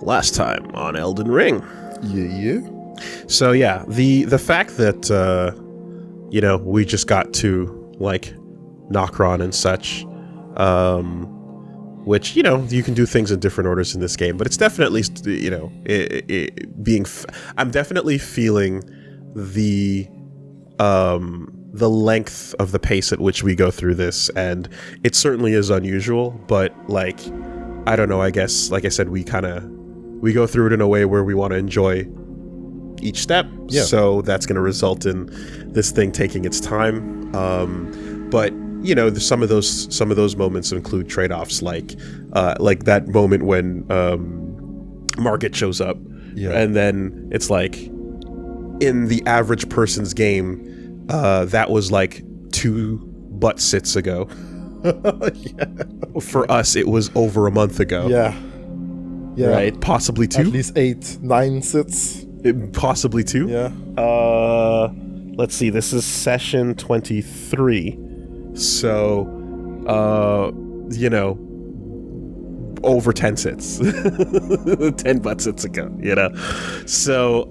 Last time on Elden Ring. Yeah. So yeah, the fact that we just got to like Nokron and such, which you can do things in different orders in this game, but it's definitely I'm definitely feeling the length of the pace at which we go through this, and it certainly is unusual, but like I don't know, I guess like I said, we go through it in a way where we want to enjoy each step. Yeah. So that's going to result in this thing taking its time. But some of those moments include trade-offs, like that moment when Margit shows up, and then it's like in the average person's game, that was like 2 butt sits ago. Yeah. For us, it was over a month ago. Yeah. Right, possibly 2. At least 8, 9 sits. Possibly 2. Yeah. Let's see. This is session 23. So, over 10 sits. 10 butt sits ago. So,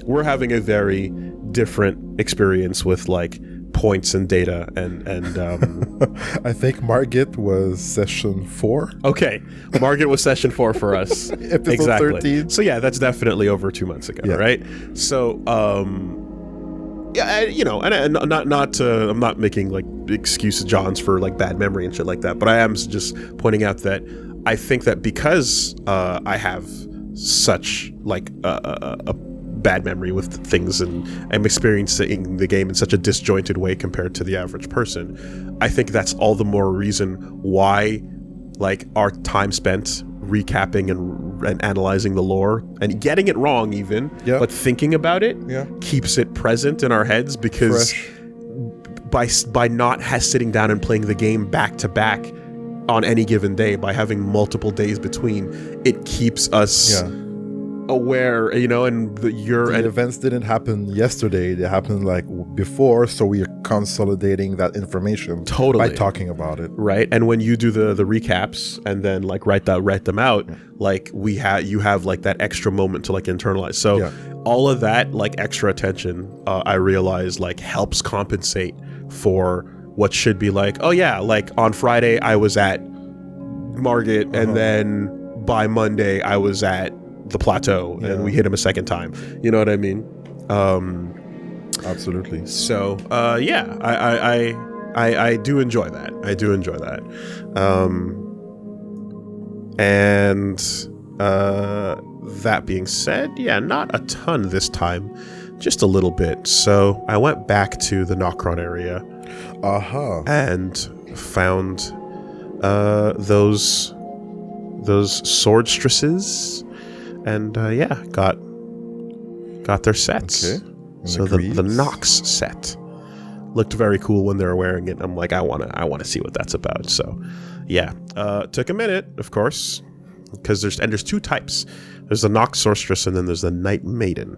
we're having a very different experience with like points and data and I think Margit was session 4. Okay, Margit was session 4 for us. Episode exactly. 13. So yeah, that's definitely over 2 months ago, right? So I'm not making like excuses, Johns, for like bad memory and shit like that, but I am just pointing out that I think that because I have such like a bad memory with things, and I'm experiencing the game in such a disjointed way compared to the average person, I think that's all the more reason why like our time spent recapping and analyzing the lore and getting it wrong even, but thinking about it keeps it present in our heads, because by not sitting down and playing the game back to back on any given day, by having multiple days between, it keeps us aware, and the events didn't happen yesterday, they happened like before, so we are consolidating that information by talking about it, right? And when you do the recaps and then like write them out, like you have like that extra moment to like internalize. So all of that like extra attention, I realize like helps compensate for what should be like, oh yeah, like on Friday I was at Margit, and then by Monday I was at the plateau, and we hit him a second time. You know what I mean? Absolutely. So I do enjoy that. And that being said, not a ton this time, just a little bit. So I went back to the Nokron area, and found those swordstresses. And got their sets. Okay. So the Nox set looked very cool when they were wearing it. I'm like, I wanna see what that's about. So took a minute, of course, because there's 2 types. There's the Nox sorceress, and then there's the Night Maiden,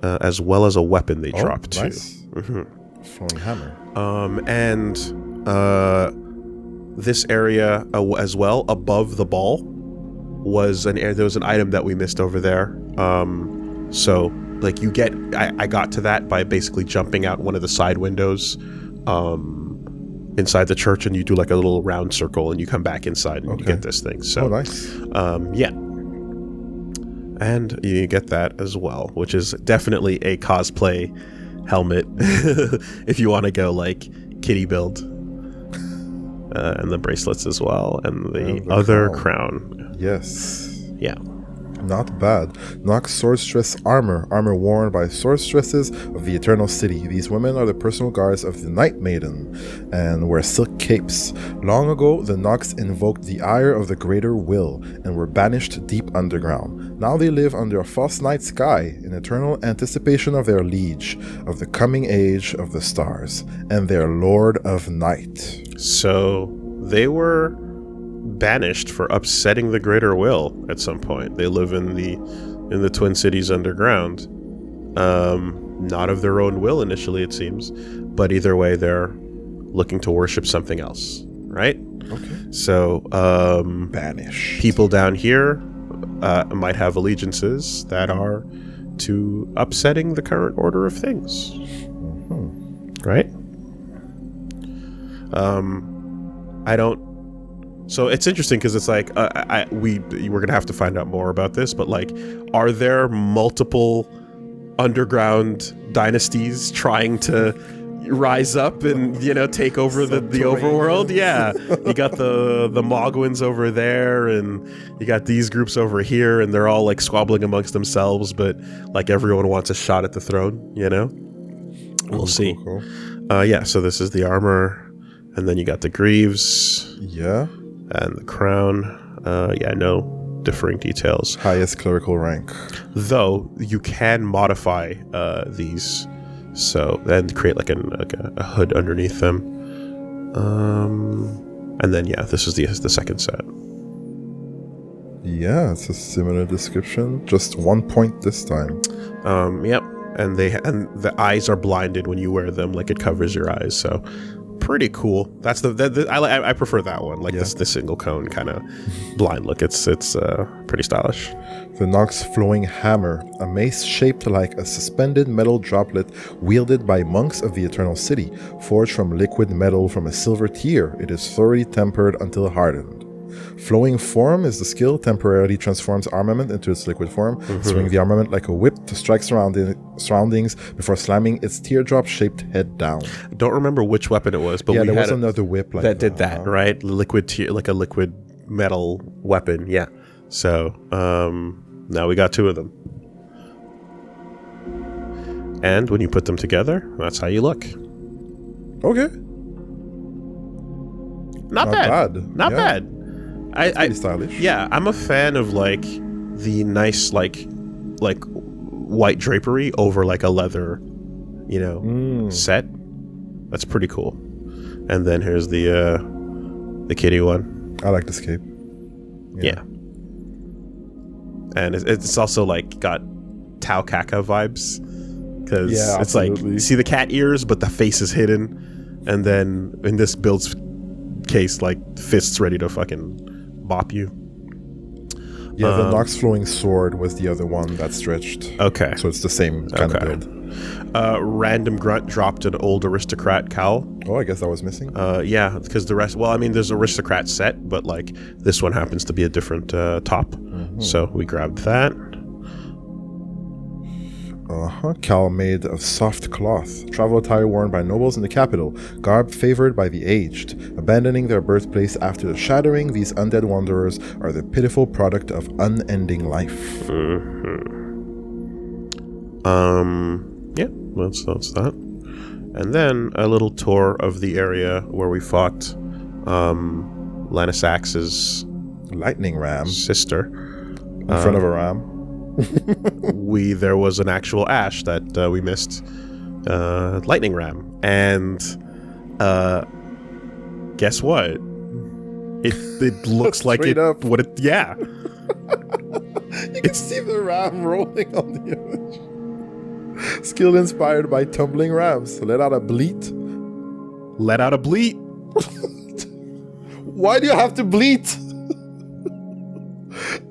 as well as a weapon they drop too. Nice. Flowing hammer. And this area as well, above the ball, there was an item that we missed over there. So like I got to that by basically jumping out one of the side windows inside the church, and you do like a little round circle and you come back inside and you get this thing. So nice. And you get that as well, which is definitely a cosplay helmet if you want to go like kitty build. And the bracelets as well, and the other crown. Yes. Yeah. Not bad. Nox Swordstress armor worn by Swordstresses of the Eternal City. These women are the personal guards of the Night Maiden and wear silk capes. Long ago, the Nox invoked the ire of the Greater Will and were banished deep underground. Now they live under a false night sky in eternal anticipation of their liege, of the coming age of the stars, and their Lord of Night. So they were banished for upsetting the Greater Will at some point. They live in the Twin Cities underground, not of their own will initially, it seems, but either way they're looking to worship something else, right? Okay. So banished people down here might have allegiances that are to upsetting the current order of things. Right? I don't. So it's interesting because it's like we're gonna have to find out more about this, but like, are there multiple underground dynasties trying to rise up and, you know, take over the overworld? Yeah, you got the Mogwins over there, and you got these groups over here, and they're all like squabbling amongst themselves, but like everyone wants a shot at the throne, you know. We'll see. Cool. Yeah, so this is the armor, and then you got the greaves. Yeah. And the crown. Yeah, no differing details. Highest clerical rank. Though you can modify these, so and create like a hood underneath them. And then yeah, this is the second set. Yeah, it's a similar description, just 1 point this time. Yep. And the eyes are blinded when you wear them, like it covers your eyes. So pretty cool. That's I prefer that one. Like this single cone kind of blind look. It's pretty stylish. The Nox flowing hammer, a mace shaped like a suspended metal droplet wielded by monks of the Eternal City, forged from liquid metal from a silver tier. It is thoroughly tempered until hardened. Flowing form is the skill, temporarily transforms armament into its liquid form, swing the armament like a whip to strike surroundings before slamming its teardrop-shaped head down. I don't remember which weapon it was, but there was another whip like that did that, right? Liquid like a liquid metal weapon, yeah. So now we got two of them, and when you put them together, that's how you look. Okay, not bad. Not bad. It's pretty stylish. Yeah, I'm a fan of like the nice like white drapery over like a leather, you know, set. That's pretty cool. And then here's the kitty one. I like this cape. Yeah. And it's also like got Tau Kaka vibes, because it's like, you see the cat ears, but the face is hidden, and then in this build's case, like fists ready to fucking bop you. Yeah, the Nox flowing sword was the other one that stretched. Okay. So it's the same kind of build. Random grunt dropped an old aristocrat cowl. Oh, I guess that was missing. Yeah, because the rest, well, I mean, there's aristocrat set, but like this one happens to be a different top. So we grabbed that. Cowl made of soft cloth, travel attire worn by nobles in the capital, garb favored by the aged. Abandoning their birthplace after the shattering, these undead wanderers are the pitiful product of unending life. Yeah, that's that. And then a little tour of the area where we fought Lanisax's lightning ram sister in front of a ram. There was an actual ash that we missed, lightning ram, and guess what? It looks like it. Up. What it? Yeah. You can see the ram rolling on the image. Skill inspired by tumbling rams. Let out a bleat. Let out a bleat. Why do you have to bleat?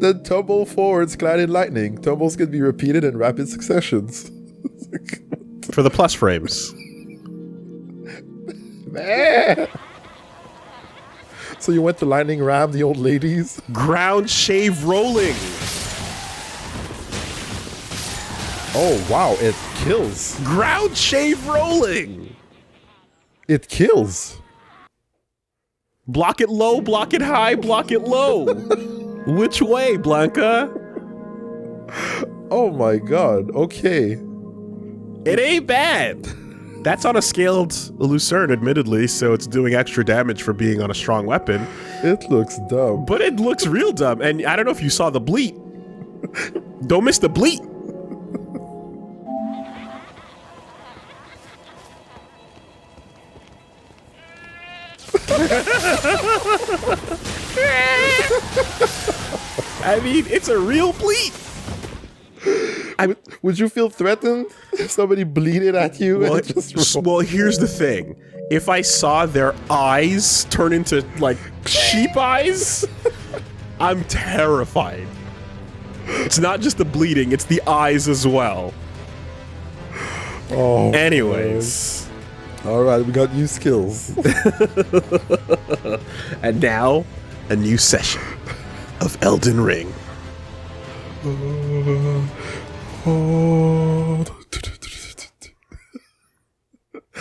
Then tumble forwards clad in lightning. Tumbles can be repeated in rapid successions. For the plus frames. So you went to lightning ram the old ladies? Ground shave rolling. Oh wow, it kills. Ground shave rolling. It kills. Block it low, block it high, block it low. Which way, Blanca? Oh my god, okay. It ain't bad. That's on a scaled Lucerne, admittedly, so it's doing extra damage for being on a strong weapon. It looks dumb. But it looks real dumb, and I don't know if you saw the bleat. Don't miss the bleat. I mean, it's a real bleat. Would you feel threatened if somebody bleated at you? Well, here's the thing. If I saw their eyes turn into, like, sheep eyes, I'm terrified. It's not just the bleeding, it's the eyes as well. Oh. Anyways. All right, we got new skills. And now, a new session of Elden Ring.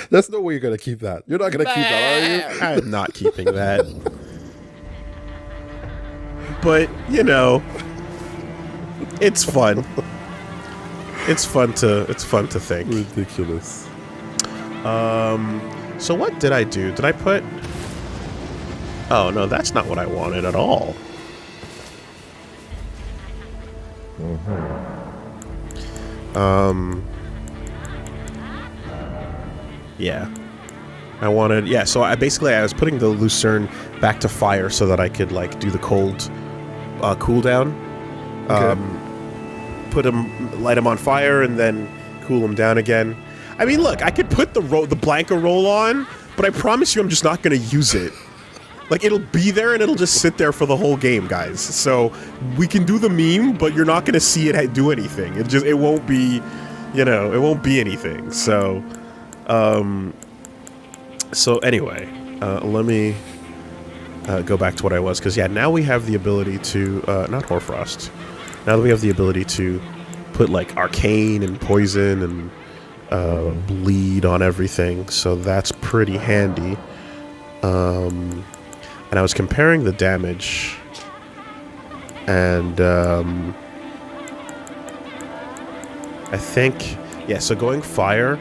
There's no way you're gonna keep that. You're not gonna keep that, are you? I'm not keeping that. But, you know, it's fun. It's fun to think. Ridiculous. So what did I do? Did I put... Oh, no, that's not what I wanted at all. Yeah. I wanted... Yeah, so I was putting the Lucerne back to fire so that I could, like, do the cold cooldown. Okay. Light him on fire, and then cool him down again. I mean, look, I could put the Blanca roll on, but I promise you I'm just not going to use it. Like, it'll be there, and it'll just sit there for the whole game, guys. So, we can do the meme, but you're not going to see it do anything. It won't be, you know, it won't be anything. So, anyway, let me go back to what I was, because, yeah, now we have the ability to, not Hoarfrost, now that we have the ability to put, like, Arcane and Poison and bleed on everything, so that's pretty handy. And I was comparing the damage, and I think, yeah, so going fire,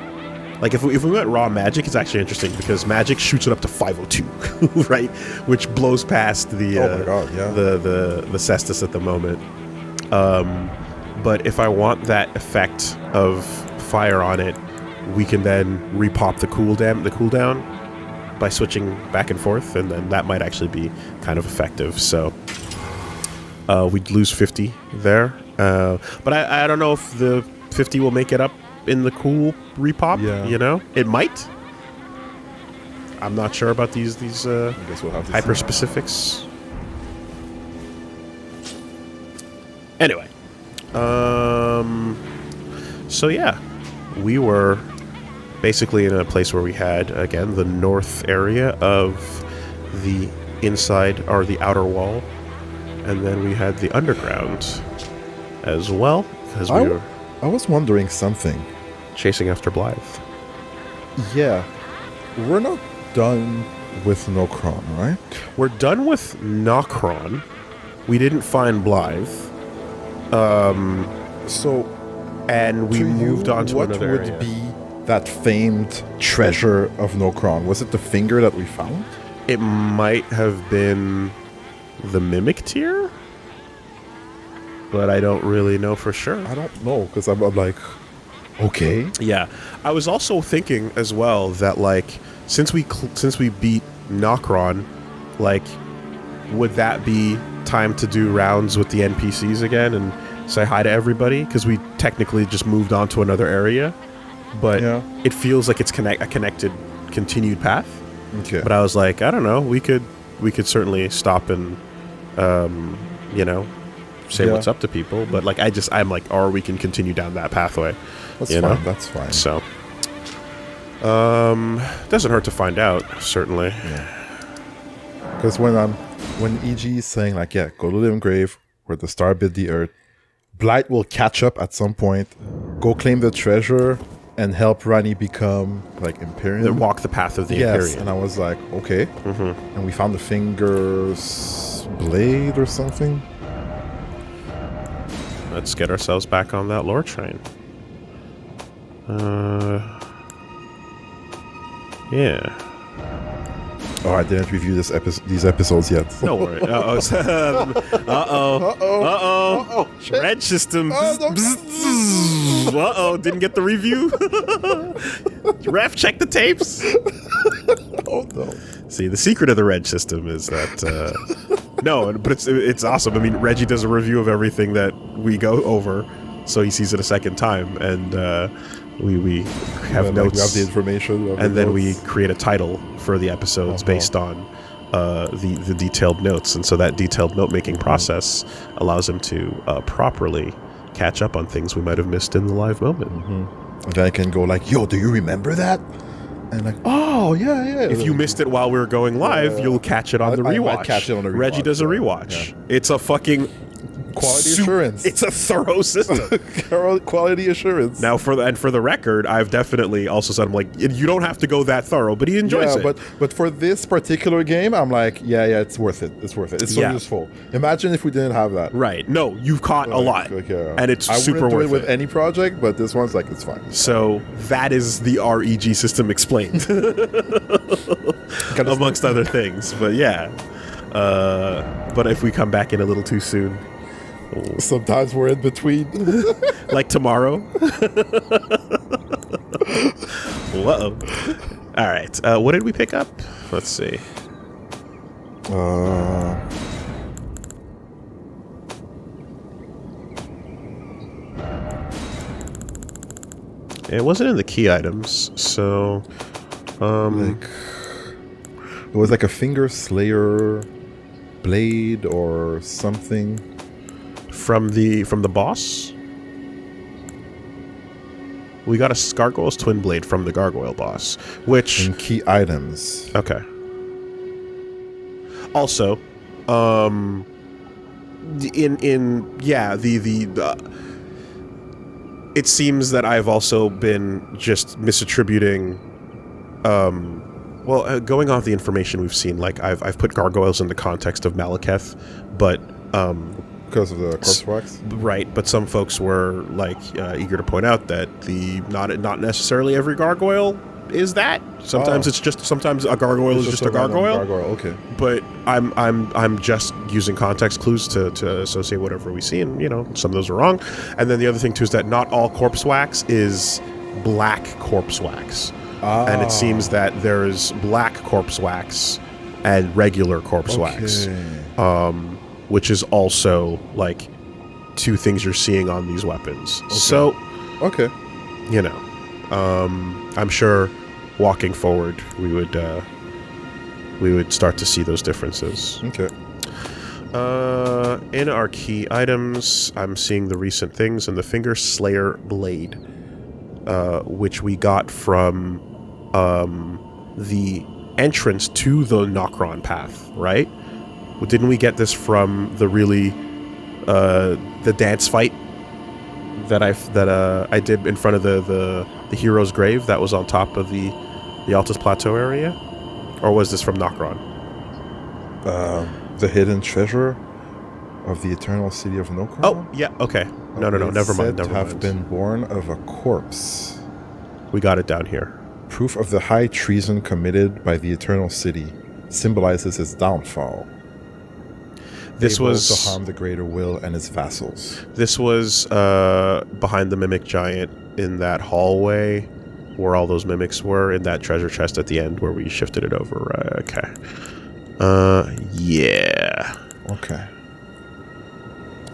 like if we went raw magic, it's actually interesting because magic shoots it up to 502, right? Which blows past the Oh my God, yeah. the Cestus at the moment. But if I want that effect of fire on it, we can then repop the cooldown by switching back and forth, and then that might actually be kind of effective. So we'd lose 50 there, but I don't know if the 50 will make it up in the cool repop. Yeah. You know, it might. I'm not sure about these I guess we'll have to hyper see. specifics. Anyway, so yeah, we were basically in a place where we had, again, the north area of the inside, or the outer wall, and then we had the underground as well, because we were I was wondering something. chasing after Blythe. Yeah, we're not done with Nokron, right? We're done with Nokron. We didn't find Blythe. So, And we to moved you, on to what another would area. be that famed treasure of Nokron? Was it the finger that we found? It might have been the Mimic Tier, but I don't really know for sure. I don't know, because I'm like, okay. Yeah, I was also thinking as well that, like, since we beat Nokron, like, would that be time to do rounds with the NPCs again and say hi to everybody? Because we technically just moved on to another area, but Yeah. it feels like it's a connected, continued path. Okay. But I was like, I don't know, we could certainly stop and, you know, say Yeah. what's up to people. But like, I'm like, or we can continue down that pathway. That's you fine. know? That's fine. So, doesn't hurt to find out, certainly. Because when EG is saying like, yeah, go to Living Grave, where the star bit the earth, Blight will catch up at some point, go claim the treasure, and help Rani become like Imperium. Then walk the path of the Yes, Imperium. and I was like, okay. Mm-hmm. And we found the finger's blade or something. Let's get ourselves back on that lore train. Yeah. Oh, I didn't review these episodes yet. No worry. Uh-oh. Red system. Uh-oh. Didn't get the review. Ref, check the tapes. Oh no. See, the secret of the Reg system is that... no, but it's awesome. I mean, Reggie does a review of everything that we go over, so he sees it a second time, and we have And, notes. we have the information. And then we create a title for the episodes based on the detailed notes, and so that detailed note making process allows him to properly catch up on things we might have missed in the live moment. And then I can go like, "Yo, do you remember that?" And like, "Oh yeah." If you missed it while we were going live, you'll catch it on the rewatch. I might catch it on the rewatch. Reggie does a rewatch. It's a fucking quality assurance. It's a thorough system. Quality assurance. Now, for the record, I've definitely also said, I'm like, you don't have to go that thorough, but he enjoys it. But for this particular game, I'm like, yeah, it's worth it. It's worth it. It's so useful. Imagine if we didn't have that. Right. No, you've caught a lot, and it's super worth it. I wouldn't do it with any project, but this one's like, it's fine. So that is the REG system explained, amongst other things. But yeah. But if we come back in a little too soon. Sometimes we're in between. Like tomorrow. Whoa. All right. What did we pick up? Let's see. It wasn't in the key items, so it was like a finger slayer blade or something. From the boss? We got a Gargoyle's Twin Blade from the Gargoyle boss, which... In key items. Okay. Also, it seems that I've also been just misattributing, going off the information we've seen, like I've put gargoyles in the context of Malekith, but, because of the corpse wax? Right, but some folks were like eager to point out that not necessarily every gargoyle is that. Sometimes sometimes a gargoyle is just a gargoyle. Okay. But I'm just using context clues to associate whatever we see, and some of those are wrong. And then the other thing too is that not all corpse wax is black corpse wax. And it seems that there's black corpse wax and regular corpse wax. Which is also like two things you're seeing on these weapons. Okay. So, I'm sure walking forward we would start to see those differences. Okay. In our key items, I'm seeing the recent things and the Finger Slayer Blade, which we got from the entrance to the Nokron path, right? Didn't we get this from the the dance fight that I did in front of the hero's grave that was on top of the Altus Plateau area, or was this from Nokron? The hidden treasure of the eternal city of Nokron. Oh yeah, okay. No, never mind. Have been born of a corpse. We got it down here. Proof of the high treason committed by the eternal city symbolizes its downfall. This was to harm the greater will and its vassals. This was behind the mimic giant in that hallway where all those mimics were, in that treasure chest at the end where we shifted it over. Okay. Yeah. Okay.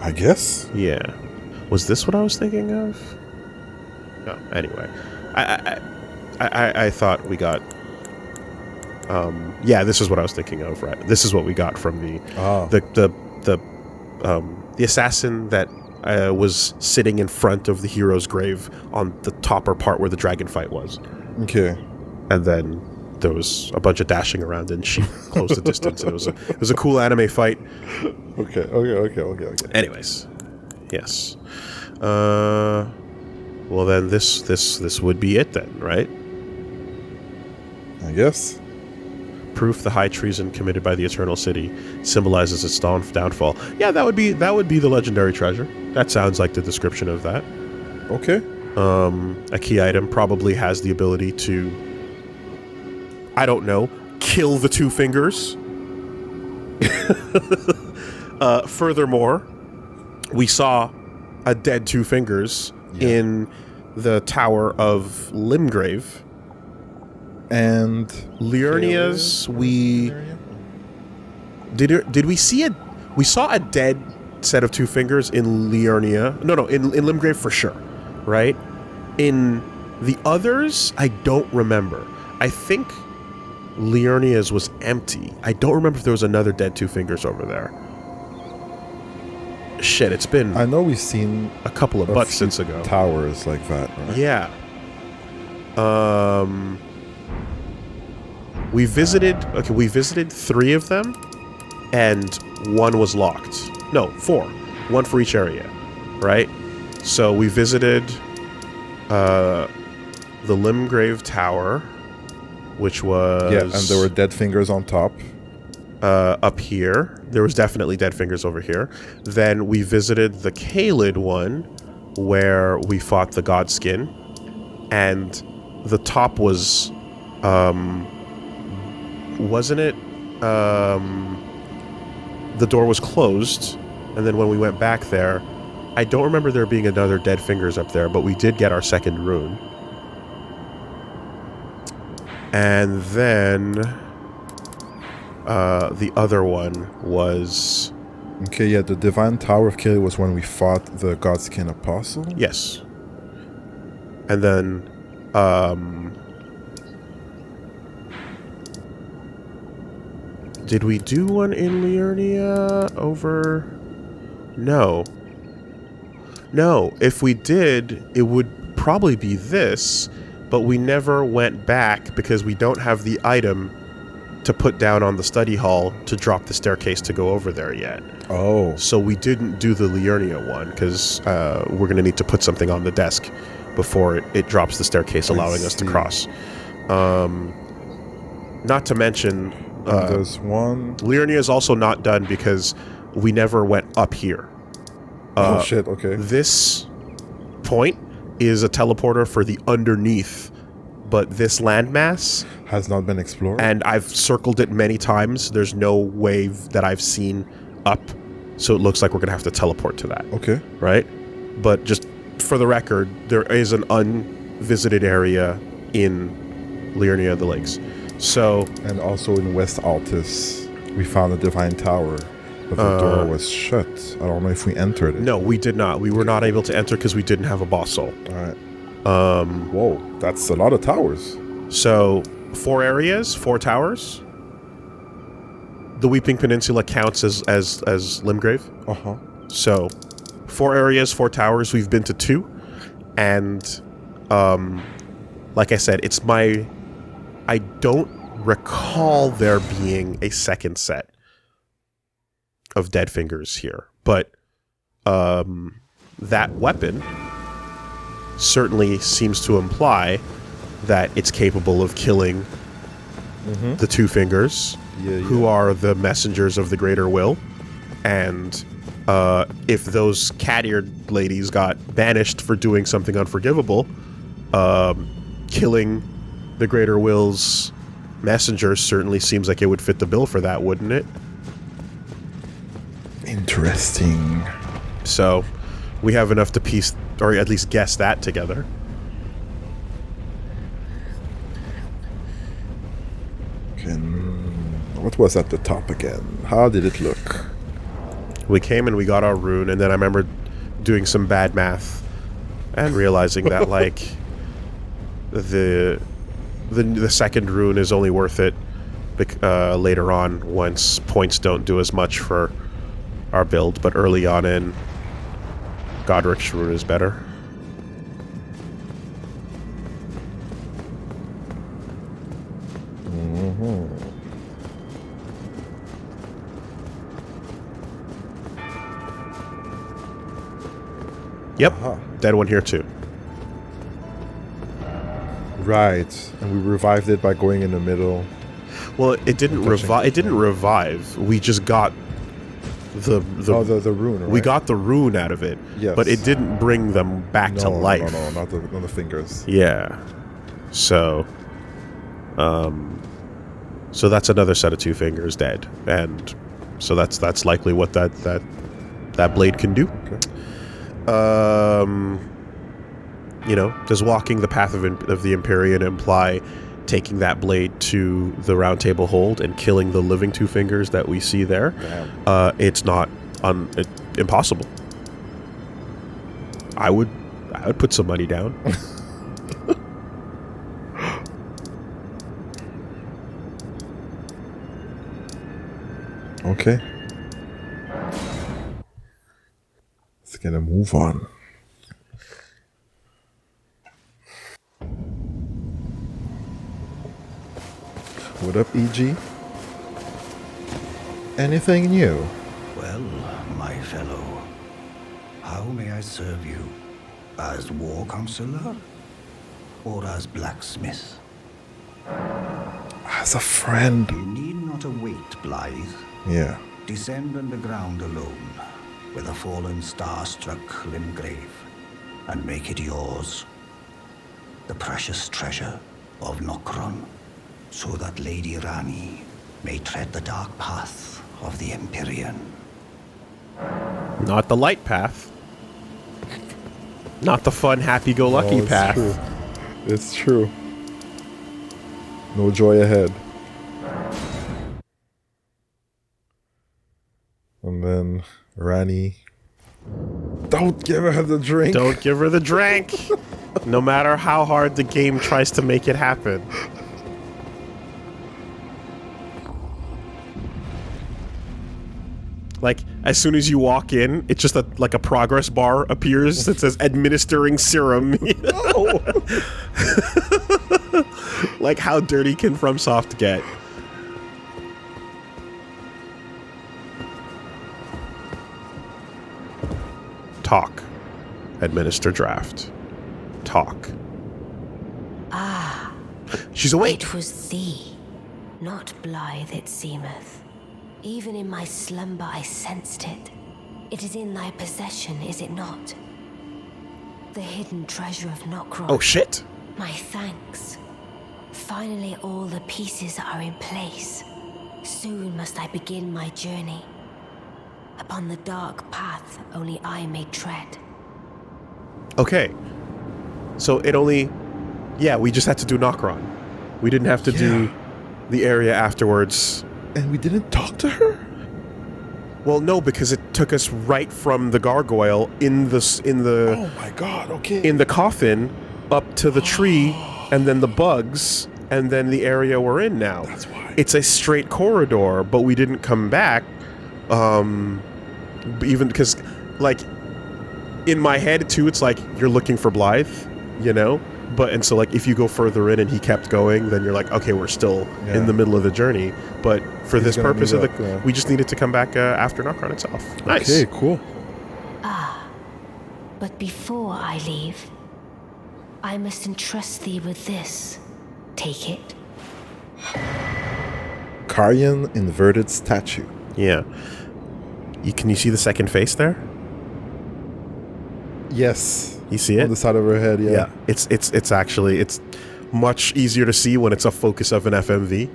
I guess. Yeah. Was this what I was thinking of? No. Anyway, I thought we got. Yeah, this is what I was thinking of, right? This is what we got from the assassin that was sitting in front of the hero's grave on the topper part where the dragon fight was. Okay. And then there was a bunch of dashing around, and she closed the distance. And it was a cool anime fight. Okay. Anyways, yes. Well, then this would be it then, right? I guess. Proof the high treason committed by the Eternal City symbolizes its downfall. Yeah, that would be the legendary treasure. That sounds like the description of that. Okay. A key item probably has the ability to, I don't know, kill the two fingers. Furthermore, we saw a dead two fingers in the Tower of Limgrave. And Liurnia's, did we see we saw a dead set of two fingers in Liurnia. No, in Limgrave for sure, right? In the others, I don't remember. I think Liurnia's was empty. I don't remember if there was another dead Two Fingers over there. Shit, it's been... I know we've seen a couple of butts since ago. Towers like that, right? Yeah. We visited 3 of them, and 1 was locked. No, 4. 1 for each area, right? So we visited the Limgrave Tower, which was... Yeah, and there were dead fingers on top. Up here. There was definitely dead fingers over here. Then we visited the Kaled one, where we fought the Godskin, and the top was... wasn't it? The door was closed, and then when we went back there, I don't remember there being another dead fingers up there, but we did get our second rune. And then the other one was... Okay, yeah, the Divine Tower of Kaled was when we fought the Godskin Apostle? Yes. And then... did we do one in Liurnia over... No. No, if we did, it would probably be this, but we never went back because we don't have the item to put down on the study hall to drop the staircase to go over there yet. Oh. So we didn't do the Liurnia one because we're going to need to put something on the desk before it drops the staircase, allowing us to cross. Not to mention... there's one... Liurnia is also not done because we never went up here. Oh, shit, okay. This point is a teleporter for the underneath, but this landmass... has not been explored? And I've circled it many times. There's no wave that I've seen up, so it looks like we're going to have to teleport to that. Okay. Right? But just for the record, there is an unvisited area in Liurnia of the Lakes. So... And also in West Altus, we found a Divine Tower, but the door was shut. I don't know if we entered it. No, we did not. We were not able to enter because we didn't have a boss soul. Alright. Whoa, that's a lot of towers. So, 4 areas, 4 towers. The Weeping Peninsula counts as Limgrave. Uh-huh. So, 4 areas, 4 towers. We've been to 2. And, like I said, it's my... I don't recall there being a second set of dead fingers here. But, that weapon certainly seems to imply that it's capable of killing the Two Fingers, who are the messengers of the Greater Will. And if those cat-eared ladies got banished for doing something unforgivable, killing the Greater Will's messengers certainly seems like it would fit the bill for that, wouldn't it? Interesting. So, we have enough to piece, or at least guess that together. What was at the top again? How did it look? We came and we got our rune, and then I remember doing some bad math and realizing that, like, the second rune is only worth it later on once points don't do as much for our build, but early on in, Godric's rune is better. Yep, dead one here too. Right, and we revived it by going in the middle. Well, it didn't revive. It didn't revive. We just got the rune. Right? We got the rune out of it. Yes. But it didn't bring them back to life. No, not the fingers. Yeah. So, so that's another set of Two Fingers dead, and so that's likely what that blade can do. Okay. You know, does walking the path of the Empyrean imply taking that blade to the Round Table Hold and killing the living Two Fingers that we see there? It's not impossible. I would put some money down. Okay. Let's get a move on. What up, EG? Anything new? Well, my fellow, how may I serve you? As war counselor? Or as blacksmith? As a friend. You need not await Blythe. Yeah. Descend underground alone, with a fallen star-struck Limgrave, and make it yours. The precious treasure of Nokron, so that Lady Rani may tread the dark path of the Empyrean. Not the light path. Not the fun, happy-go-lucky it's path. True. It's true. No joy ahead. And then Rani. Don't give her the drink. Don't give her the drink. No matter how hard the game tries to make it happen. Like, as soon as you walk in, it's just like a progress bar appears that says administering serum. No. Like, how dirty can FromSoft get? Talk. Administer draft. Talk. Ah. She's awake. It was thee, not Blythe it seemeth. Even in my slumber I sensed it. It is in thy possession, is it not? The hidden treasure of Nokron. Oh shit. My thanks. Finally all the pieces are in place. Soon must I begin my journey. Upon the dark path only I may tread. Okay. So it only... Yeah, we just had to do Nokron. We didn't have to do the area afterwards. And we didn't talk to her? Well, no, because it took us right from the gargoyle in the Oh my god, okay. in the coffin up to the tree and then the bugs and then the area we're in now. That's why. It's a straight corridor, but we didn't come back even because, like, in my head too, it's like you're looking for Blythe, you know? And so, like, if you go further in and he kept going, then you're like, okay, we're still in the middle of the journey. But for this purpose of we just needed to come back after Nokron itself. Nice. Okay, cool. Ah, but before I leave, I must entrust thee with this. Take it. Karyan inverted statue. Yeah. Can you see the second face there? Yes. You see it? On the side of her head, yeah. It's actually, it's much easier to see when it's a focus of an FMV,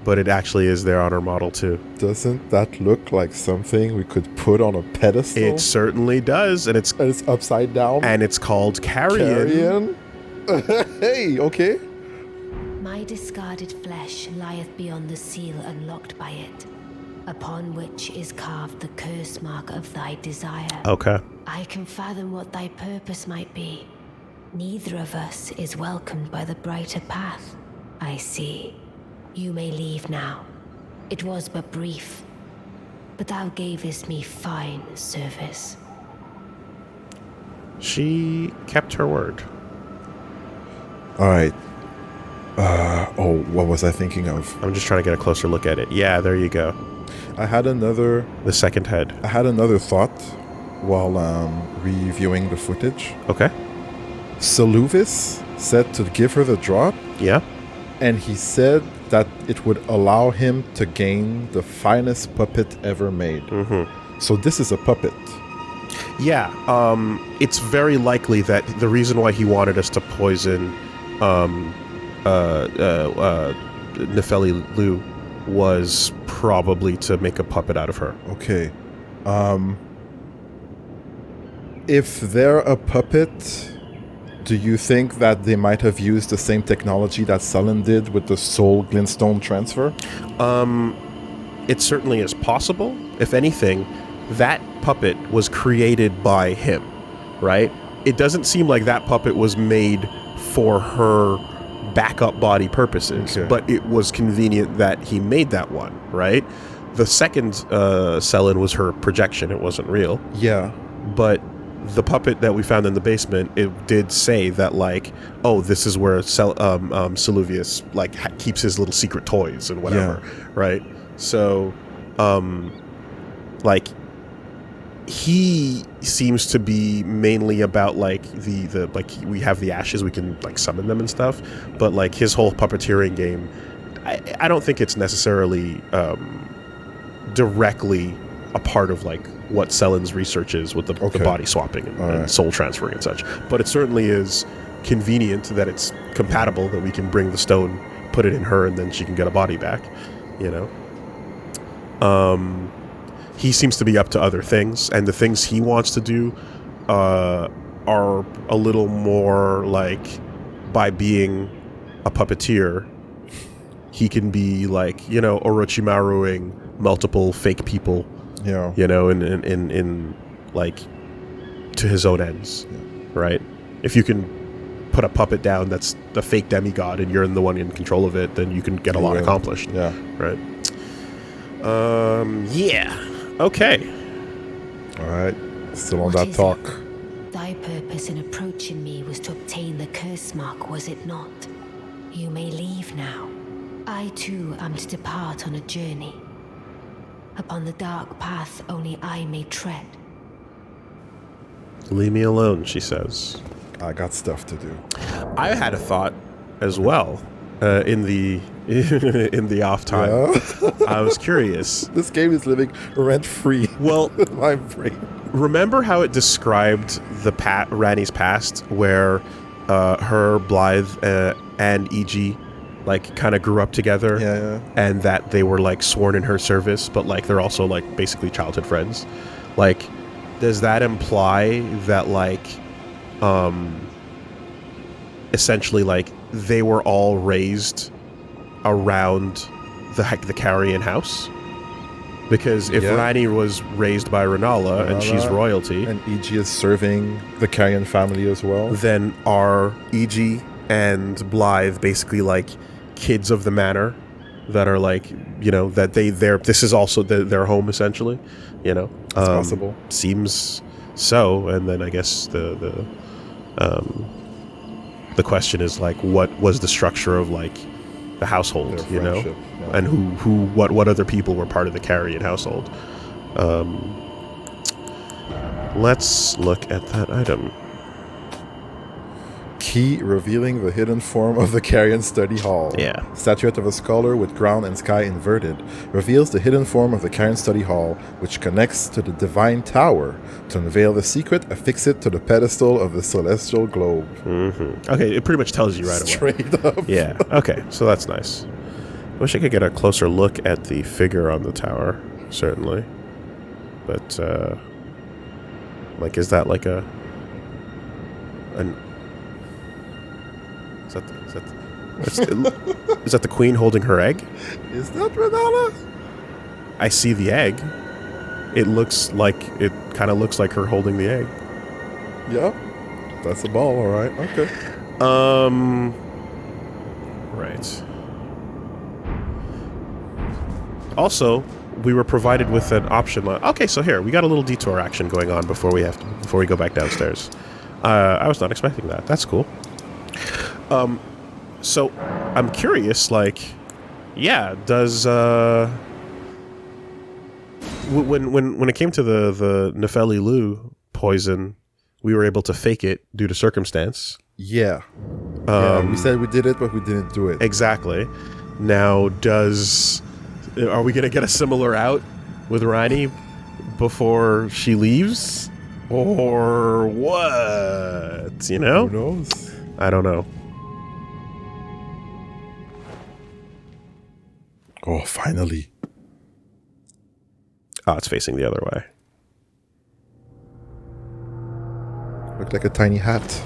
but it actually is there on our model too. Doesn't that look like something we could put on a pedestal? It certainly does, and it's upside down. And it's called Carrion. Hey, okay. My discarded flesh lieth beyond the seal unlocked by it, upon which is carved the curse mark of thy desire. Okay. I can fathom what thy purpose might be. Neither of us is welcomed by the brighter path. I see. You may leave now. It was but brief, but thou gavest me fine service. She kept her word. All right. What was I thinking of? I'm just trying to get a closer look at it. Yeah, there you go. The second head. I had another thought while reviewing the footage. Okay. Seluvis said to give her the drop, Yeah. and he said that it would allow him to gain the finest puppet ever made. Mm-hmm. So this is a puppet. Yeah. It's very likely that the reason why he wanted us to poison Nefeli Lu was probably to make a puppet out of her. Okay. If they're a puppet, do you think that they might have used the same technology that Sullen did with the soul glintstone transfer? It certainly is possible. If anything, that puppet was created by him, right? It doesn't seem like that puppet was made for her backup body purposes, Okay. but it was convenient that he made that one, right? the second Selin was her projection. It wasn't real. Yeah. But the puppet that we found in the basement, it did say that, like, oh, this is where Saluvius, like, keeps his little secret toys and whatever, right? So, like, he seems to be mainly about, like, the like, we have the ashes, we can, like, summon them and stuff, but, like, his whole puppeteering game, I don't think it's necessarily directly a part of, like, what Selin's research is with the body swapping and soul transferring and such. But it certainly is convenient that it's compatible, that we can bring the stone, put it in her, and then she can get a body back, you know? He seems to be up to other things, and the things he wants to do are a little more like, by being a puppeteer, he can be, like, you know, Orochimaruing multiple fake people, you know, in like, to his own ends, right? If you can put a puppet down that's the fake demigod and you're the one in control of it, then you can get a lot accomplished. Yeah. Right. Yeah. Okay. All right. Still on What that is talk. it? Thy purpose in approaching me was to obtain the curse mark, was it not? You may leave now. I too am to depart on a journey. Upon the dark path only I may tread. Leave me alone, she says. I got stuff to do. I had a thought as well in the in the off time. Yeah. I was curious. This game is living rent-free. Well, in my brain. remember how it described the Rani's past, where her, Blythe, and E.G. like kind of grew up together, and that they were like sworn in her service, but like they're also like basically childhood friends. Like, does that imply that like essentially like they were all raised around the Carrion house? Because if Rani was raised by Renala and she's royalty, and E.G. is serving the Carrion family as well, then are E.G. and Blythe basically like kids of the manor that are like, you know, that this is also their home essentially, you know? It's possible. Seems so. And then I guess the question is like, what was the structure of like the household, you know, and what other people were part of the Carrion household. Let's look at that item. Key revealing the hidden form of the Carrion Study Hall. Yeah. Statuette of a scholar with ground and sky inverted reveals the hidden form of the Carrion Study Hall, which connects to the Divine Tower. To unveil the secret, affix it to the pedestal of the celestial globe. Mm-hmm. Okay, it pretty much tells you right away. Straight up. Yeah, okay, so that's nice. Wish I could get a closer look at the figure on the tower, certainly. But, like, is that like an... Is that the queen holding her egg? Is that Renala? I see the egg. It kind of looks like her holding the egg. Yeah, that's a ball. All right. Okay. Right. Also, we were provided with an option. Okay, so here we got a little detour action going on before we go back downstairs. I was not expecting that. That's cool. So I'm curious, like, yeah, does when it came to the Nefeli Lu poison, we were able to fake it due to circumstance. Yeah. We said we did it, but we didn't do it. Exactly. Now, are we gonna get a similar out with Rani before she leaves, or what? You know? Who knows? I don't know. Oh, finally. Oh, it's facing the other way. Looked like a tiny hat.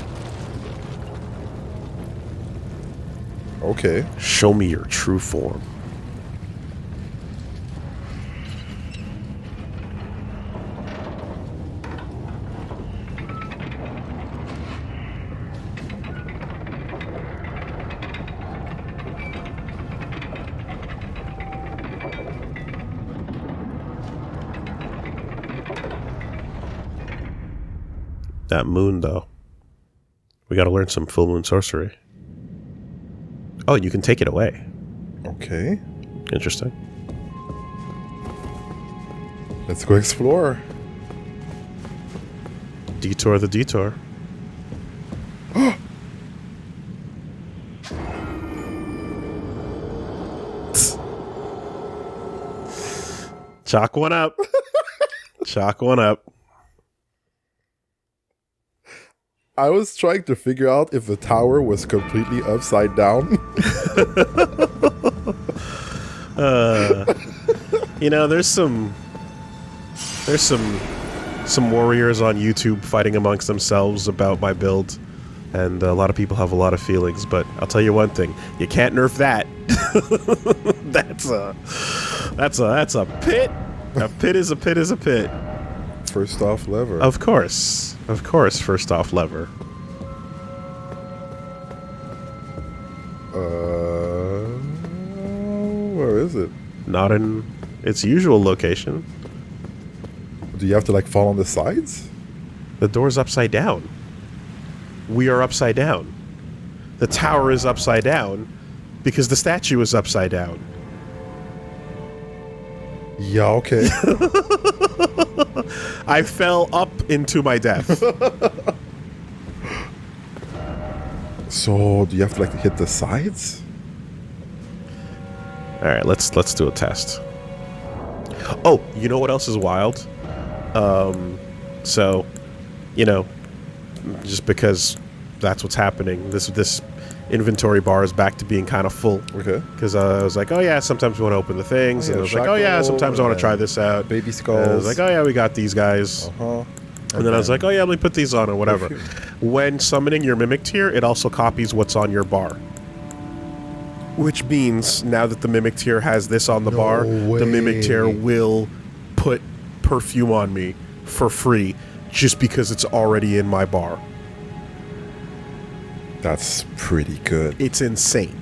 Okay. Show me your true form. That moon, though. We got to learn some full moon sorcery. Oh, you can take it away. Okay. Interesting. Let's go explore. Detour the detour. Chalk one up. Chalk one up. I was trying to figure out if the tower was completely upside down. You know, there's some warriors on YouTube fighting amongst themselves about my build, and a lot of people have a lot of feelings. But I'll tell you one thing: you can't nerf that. That's a pit. A pit is a pit is a pit. First off lever. Of course, first off lever. Where is it? Not in its usual location. Do you have to like fall on the sides? The door's upside down. We are upside down. The tower is upside down because the statue is upside down. Yeah, okay. I fell up into my death. So, do you have to like hit the sides? All right, let's do a test. Oh, you know what else is wild? So, you know, just because that's what's happening, this inventory bar is back to being kind of full. Okay. Because I was like, oh yeah, sometimes we want to open the things. Oh, yeah, and I was like, oh yeah, sometimes I want to try this out. Baby skulls. And I was like, oh yeah, we got these guys. Uh-huh. And then I was like, oh yeah, let me put these on or whatever. When summoning your Mimic tier, it also copies what's on your bar. Which means now that the Mimic tier has this on the bar, the Mimic tier will put perfume on me for free just because it's already in my bar. That's pretty good. It's insane.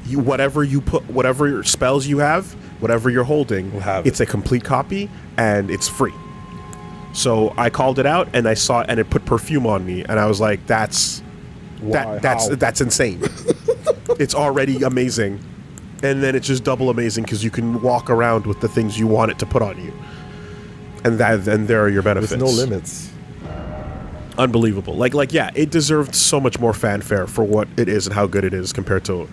Whatever spells you have, whatever you're holding, it's a complete copy and it's free. So I called it out and I saw it and it put perfume on me and I was like, that's insane. It's already amazing. And then it's just double amazing because you can walk around with the things you want it to put on you. And there are your benefits. There's no limits. Unbelievable. Like yeah, it deserved so much more fanfare for what it is and how good it is compared to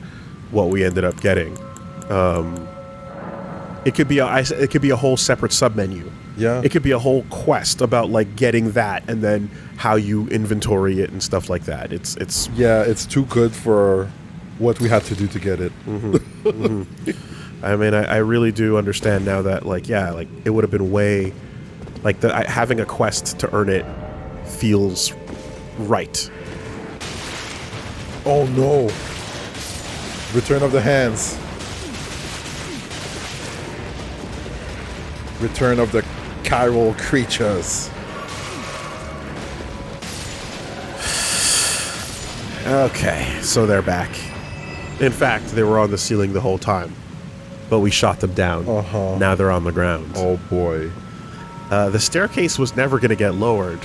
what we ended up getting. It could be a whole separate submenu. Yeah. It could be a whole quest about like getting that and then how you inventory it and stuff like that. It's too good for what we had to do to get it. Mm-hmm. Mm-hmm. I mean, I really do understand now that like it would have been way like having a quest to earn it feels right. Oh no. Return of the Hands. Return of the chiral creatures. Okay, so they're back. In fact, they were on the ceiling the whole time, but we shot them down. Now they're on the ground. Oh boy. The staircase was never going to get lowered.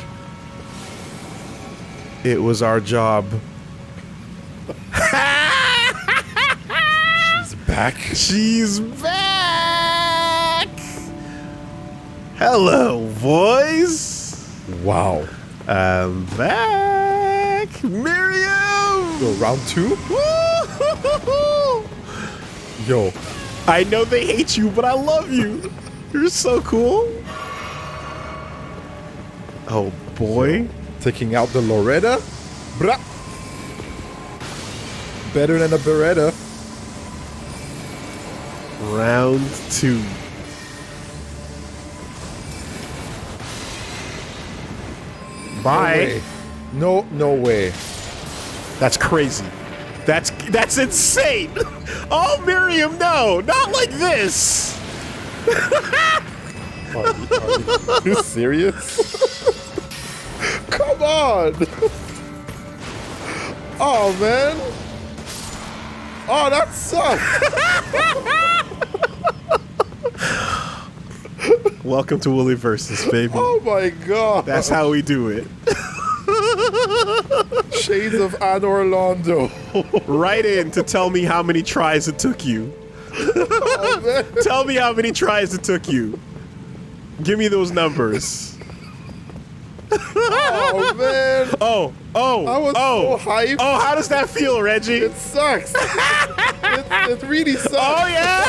It was our job. She's back. She's back! Hello, boys! Wow. I'm back! Miriam! Yo, round 2? Yo. I know they hate you, but I love you. You're so cool. Oh, boy. Taking out the Loretta. Brah. Better than a Beretta. Round 2. Bye. No way. That's crazy. That's insane. Oh, Miriam, no, not like this. Are you serious? Come on. Oh, man. Oh, that sucks. Welcome to WoolieVersus, baby. Oh my god. That's how we do it. Shades of Anne Orlando. Write in to tell me how many tries it took you. Oh, man. Tell me how many tries it took you. Give me those numbers. Oh man. Oh. I was so hyped. Oh, how does that feel, Reggie? It sucks. it really sucks. Oh, yeah?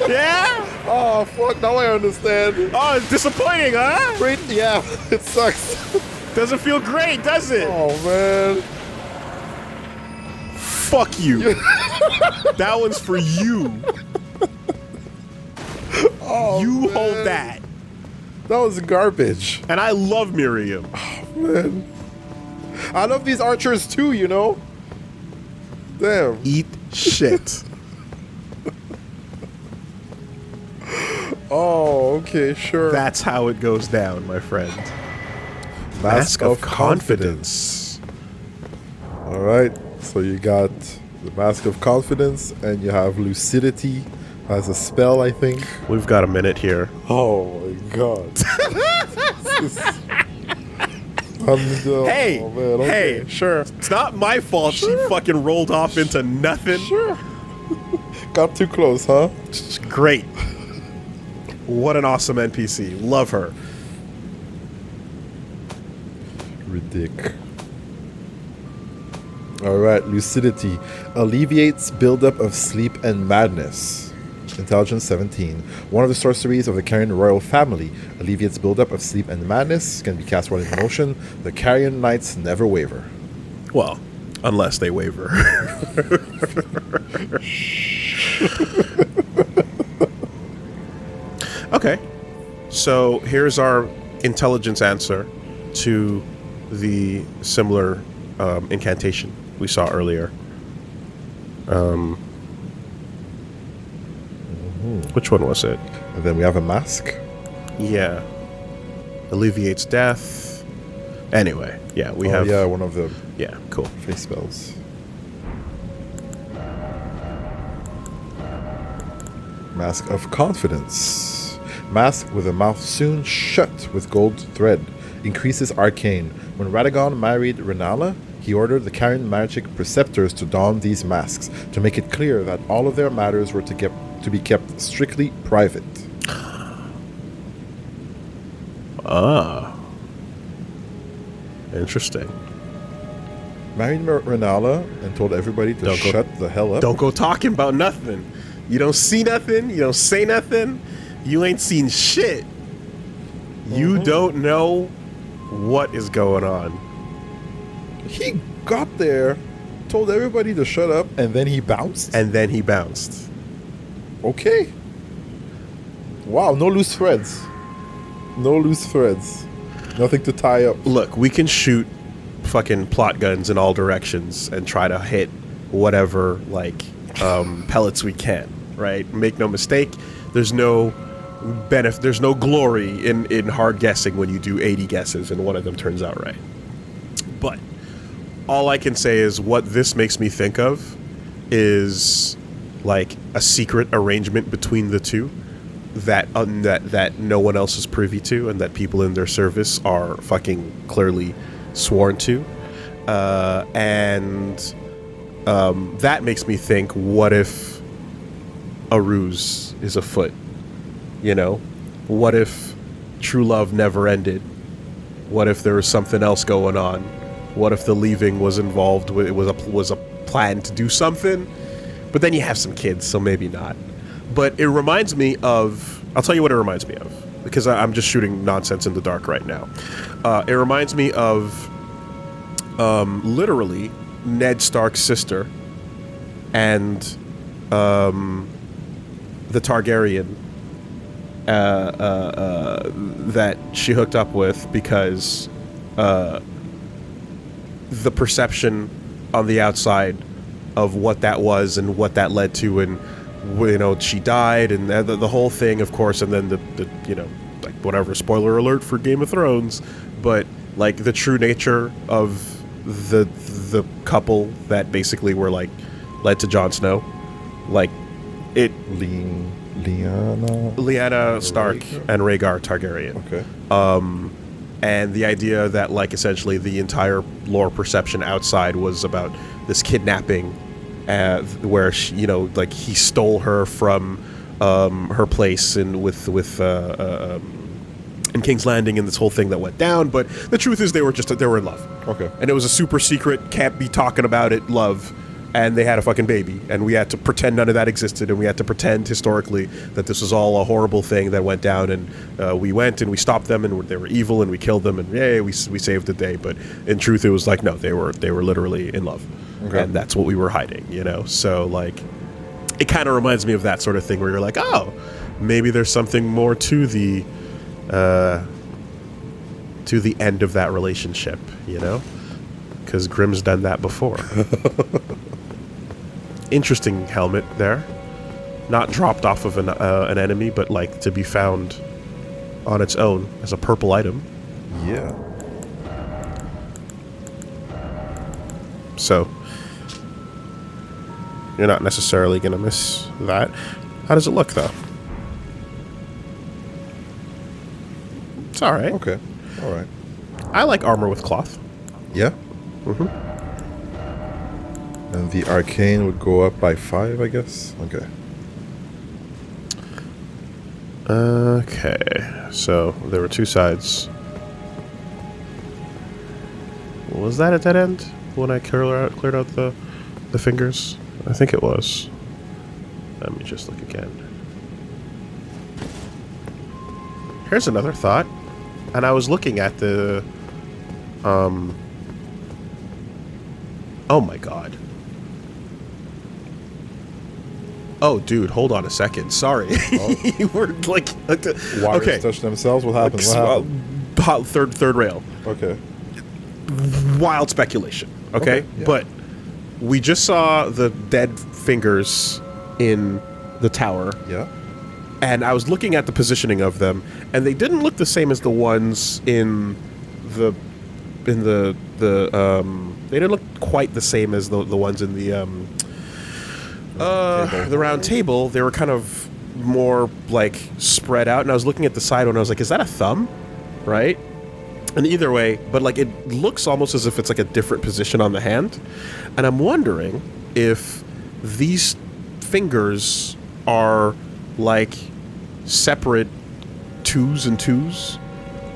Yeah? Oh fuck, now I understand. Oh, it's disappointing, huh? Great, yeah, it sucks. Doesn't feel great, does it? Oh man. Fuck you. That one's for you. Oh, You man. hold that. That was garbage. And I love Miriam. Man. I love these archers too, you know? Damn. Eat shit. Oh, okay, sure. That's how it goes down, my friend. Mask of Confidence. Alright, so you got the Mask of Confidence and you have Lucidity as a spell, I think. We've got a minute here. Oh my god. Hey, oh, man, okay, hey, sure. It's not my fault she fucking rolled off into nothing. Sure. Got too close, huh? It's great. What an awesome NPC. Love her. Ridic. Alright, Lucidity. Alleviates buildup of sleep and madness. Intelligence 17. One of the sorceries of the Carrion royal family. Alleviates buildup of sleep and madness. Can be cast while in motion. The Carrion Knights never waver. Well, unless they waver. Okay. So here's our intelligence answer to the similar incantation we saw earlier. Which one was it? And then we have a mask. Yeah. Alleviates death. Anyway, yeah, we have. Yeah, one of the Yeah, cool. face spells. Mask of Confidence. Mask with a mouth soon shut with gold thread. Increases arcane. When Radagon married Renala, he ordered the Carrion magic preceptors to don these masks to make it clear that all of their matters were to be kept strictly private. Ah. Interesting. Married Renala and told everybody to shut the hell up. Don't go talking about nothing. You don't see nothing. You don't say nothing. You ain't seen shit. You don't know what is going on. He got there, told everybody to shut up, and then he bounced? And then he bounced. Okay. Wow, no loose threads. No loose threads. Nothing to tie up. Look, we can shoot fucking plot guns in all directions and try to hit whatever, like, pellets we can, right? Make no mistake, there's no benefit, there's no glory in hard guessing when you do 80 guesses and one of them turns out right. But all I can say is what this makes me think of is like a secret arrangement between the two that that no one else is privy to and that people in their service are fucking clearly sworn to. And that makes me think, what if a ruse is afoot? You know? What if true love never ended? What if there was something else going on? What if the leaving was involved with, it was a plan to do something? But then you have some kids, so maybe not. But it reminds me of, I'll tell you what it reminds me of, because I'm just shooting nonsense in the dark right now. It reminds me of literally Ned Stark's sister and the Targaryen that she hooked up with, because the perception on the outside of what that was and what that led to, and you know, she died and the whole thing, of course, and then the you know, like, whatever, spoiler alert for Game of Thrones, but like the true nature of the couple that basically were like led to Jon Snow, like it Lean. Lyanna Stark and Rhaegar Targaryen. Okay. And the idea that, like, essentially the entire lore perception outside was about this kidnapping, where she, you know, like, he stole her from her place in in King's Landing, and this whole thing that went down. But the truth is, they were in love. Okay. And it was a super secret, can't be talking about it love. And they had a fucking baby, and we had to pretend none of that existed, and we had to pretend historically that this was all a horrible thing that went down, and we went and we stopped them, and they were evil, and we killed them, and yay, we saved the day. But in truth, it was like, no, they were literally in love, and that's what we were hiding, you know. So, like, it kind of reminds me of that sort of thing where you're like, oh, maybe there's something more to the end of that relationship, you know, because Grimm's done that before. Interesting helmet there, not dropped off of an enemy, but like to be found on its own as a purple item. Yeah. So you're not necessarily gonna miss that. How does it look though? It's all right. Okay. All right. I like armor with cloth. Yeah. And the arcane would go up by 5, I guess. Okay. Okay. So there were 2 sides. Was that a dead end when I cleared out the fingers? I think it was. Let me just look again. Here's another thought. And I was looking at the oh my god. Oh, dude, hold on a second. Sorry. You were like... Wires okay. touch themselves? What happened? What happened? Third rail. Okay. Wild speculation. Okay? Yeah. But we just saw the dead fingers in the tower. Yeah. And I was looking at the positioning of them, and they didn't look the same as the ones in the they didn't look quite the same as the ones in the round table. They were kind of more like spread out, and I was looking at the side one, and I was like, is that a thumb? Right? And either way, but like it looks almost as if it's like a different position on the hand. And I'm wondering if these fingers are like separate 2s and 2s,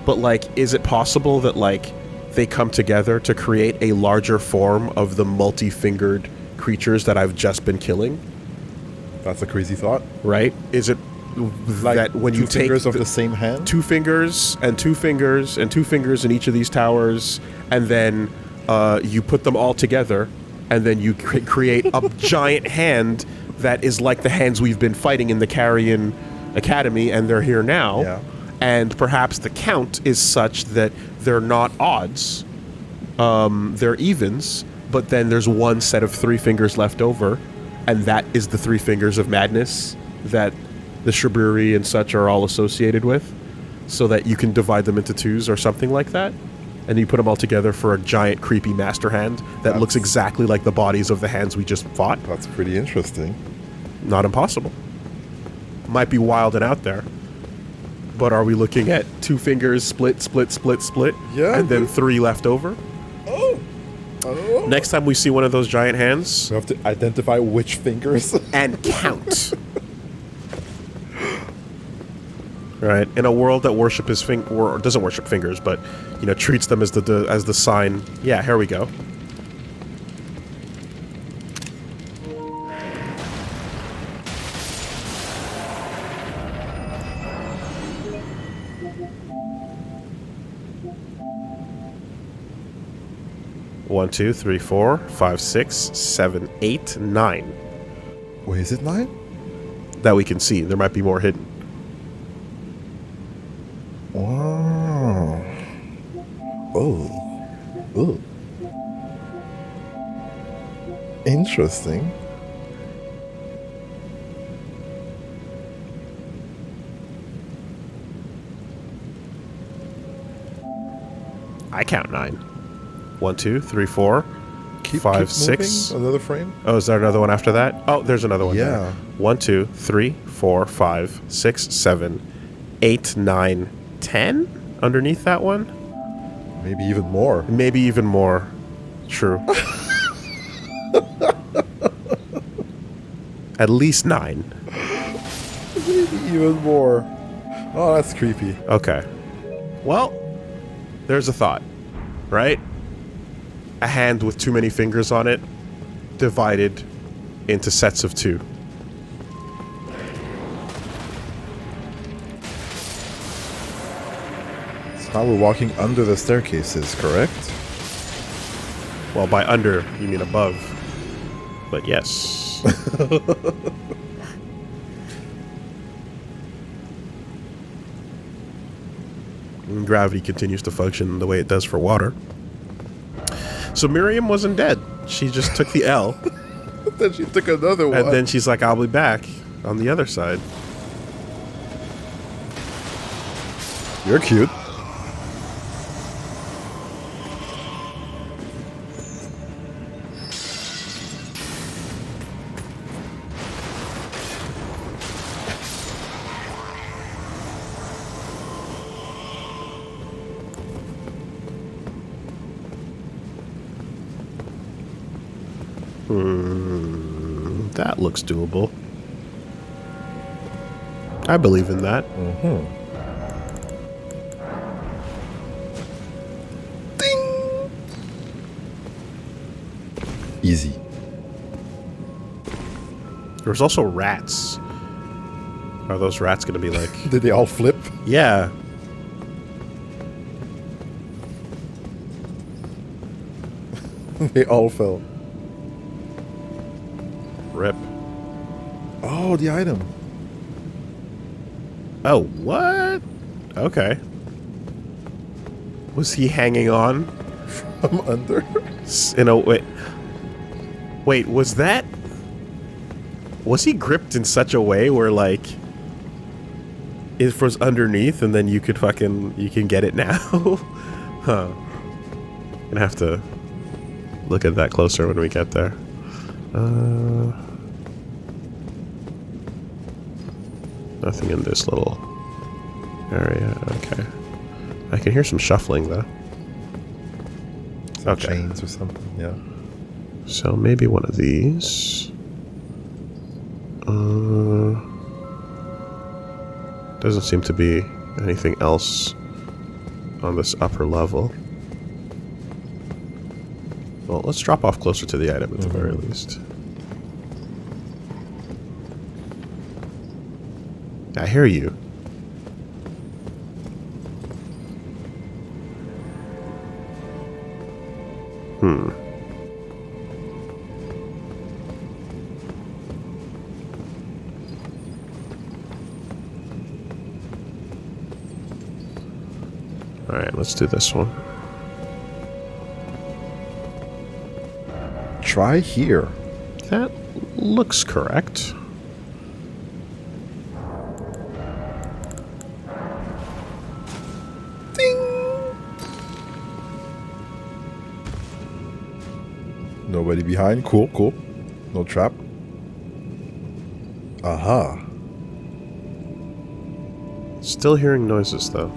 but like, is it possible that like they come together to create a larger form of the multi-fingered creatures that I've just been killing? That's a crazy thought. Right? Is it like that when you take fingers of the same hand? 2 fingers and 2 fingers and 2 fingers in each of these towers, and then you put them all together, and then you create a giant hand that is like the hands we've been fighting in the Carrion Academy, and they're here now. Yeah. And perhaps the count is such that they're not odds, they're evens, but then there's one set of 3 fingers left over, and that is the 3 fingers of madness that the Shrubbery and such are all associated with, so that you can divide them into 2s or something like that, and you put them all together for a giant creepy master hand that looks exactly like the bodies of the hands we just fought. That's pretty interesting. Not impossible. Might be wild and out there, but are we looking at 2 fingers split, Yeah, and then 3 left over? Oh, I don't know. Next time we see one of those giant hands, We have to identify which fingers. and count. Right, in a world that or doesn't worship fingers, but you know, treats them as the sign. Yeah, here we go. One, 2, 3, 4, 5, 6, 7, 8, 9. Wait, is it 9? That we can see. There might be more hidden. Wow. Oh. Oh. Interesting. I count 9. 1, 2, 3, 4, Keep 5, moving. 6. Another frame. Oh, is there another one after that? Oh, there's another one. Yeah. There. 1, 2, 3, 4, 5, 6, 7, 8, 9, 10 underneath that one. Maybe even more. Maybe even more. True. At least 9. Maybe even more. Oh, that's creepy. Okay. Well, there's a thought, right? A hand with too many fingers on it, divided into sets of 2. So now we're walking under the staircases, correct? Well, by under, you mean above. But yes. And gravity continues to function the way it does for water. So Miriam wasn't dead. She just took the L. Then she took another one. And then she's like, I'll be back on the other side. You're cute. That looks doable. I believe in that. Ding! Easy. There was also rats. Are those rats going to be like... Did they all flip? Yeah. They all fell. Rip. Oh, the item. Oh, what? Okay. Was he hanging on? I'm under. In a way. Wait, was that... Was he gripped in such a way where, like... It was underneath and then you could fucking... You can get it now? Huh. Gonna have to look at that closer when we get there. Nothing in this little area. Okay. I can hear some shuffling, though. Some Okay. chains or something, yeah. So maybe one of these. Doesn't seem to be anything else on this upper level. Well, let's drop off closer to the item at the very least. I hear you. Alright, let's do this one. Try here. That looks correct. Nobody behind. Cool, cool. No trap. Aha. Still hearing noises, though.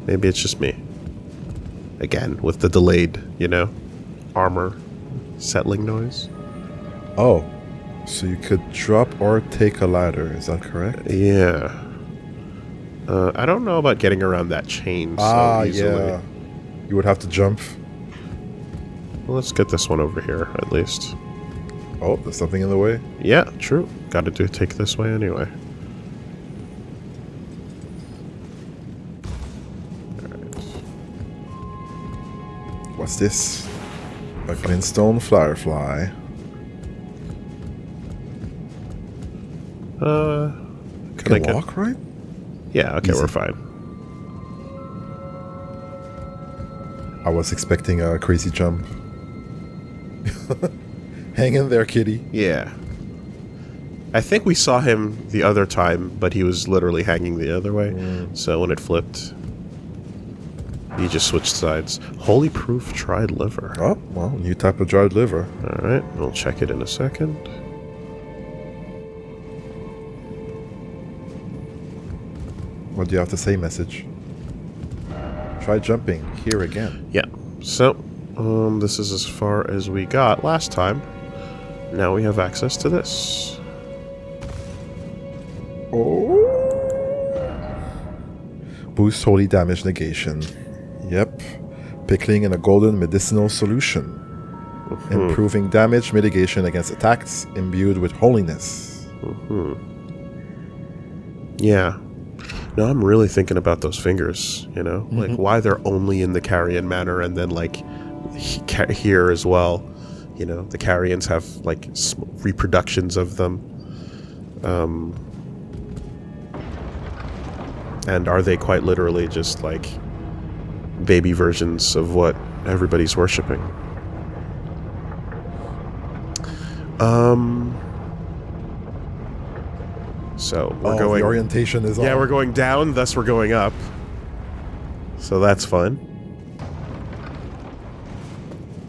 Maybe it's just me. Again, with the delayed, you know, armor settling noise. Oh. So you could drop or take a ladder. Is that correct? Yeah. I don't know about getting around that chain so easily. yeah. You would have to jump. Well, let's get this one over here, at least. Oh, there's something in the way. Yeah, true. Gotta take this way anyway. What's this? A glintstone firefly. Can I get... walk right? Yeah, okay, Easy. we're fine. I was expecting a crazy jump. Hang in there, kitty. Yeah. I think we saw him the other time, but he was literally hanging the other way. So when it flipped... You just switched sides. Holy proof dried liver. Oh, well, new type of dried liver. All right, we'll check it in a second. What do you have to say, message? Try jumping here again. Yeah. So, this is as far as we got last time. Now we have access to this. Oh. Boost holy damage negation. Yep. Pickling in a golden medicinal solution. Improving damage mitigation against attacks imbued with holiness. Yeah. No, I'm really thinking about those fingers, you know? Like, why they're only in the Carrion Manor and then, like, here as well. You know, the Carrions have, like, reproductions of them. And are they quite literally just, like, baby versions of what everybody's worshipping? So we're going. The orientation is on. Yeah, we're going down, thus we're going up. So that's fun.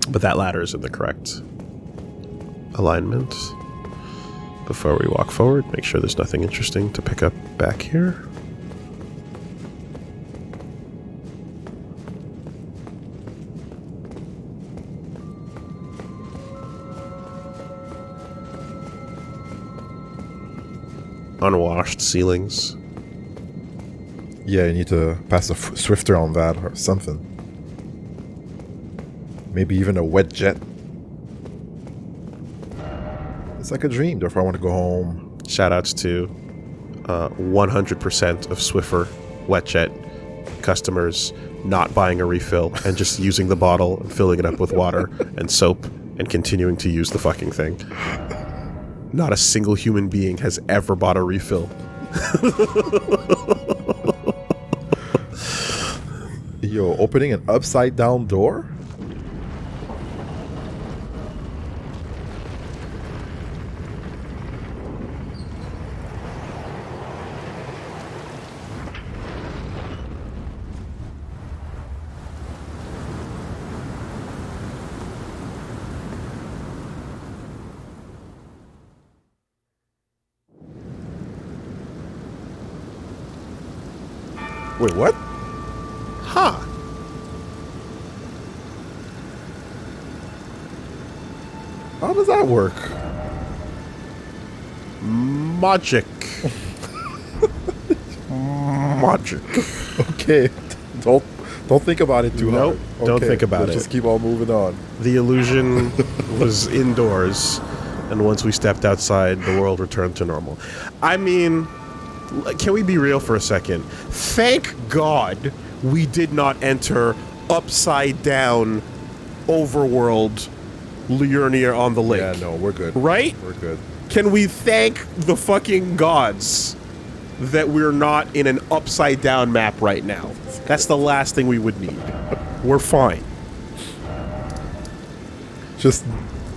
But that ladder is in the correct alignment. Before we walk forward, make sure there's nothing interesting to pick up back here. Unwashed ceilings. Yeah, you need to pass a swifter on that or something. Maybe even a wet jet. It's like a dream, therefore I want to go home. Shoutouts to 100% of Swiffer Wetjet customers not buying a refill and just using the bottle and filling it up with water and soap and continuing to use the fucking thing. Not a single human being has ever bought a refill. Yo, opening an upside down door? Wait, what? Huh. How does that work? Magic. Magic. Okay, don't think about it too Nope, hard. don't think about let's it. Just keep on moving on. The illusion was indoors, and once we stepped outside, the world returned to normal. I mean, can we be real for a second? Thank God we did not enter upside down overworld Liurnia on the lake. Yeah, no, we're good. Right? We're good. Can we thank the fucking gods that we're not in an upside down map right now? That's the last thing we would need. We're fine. Just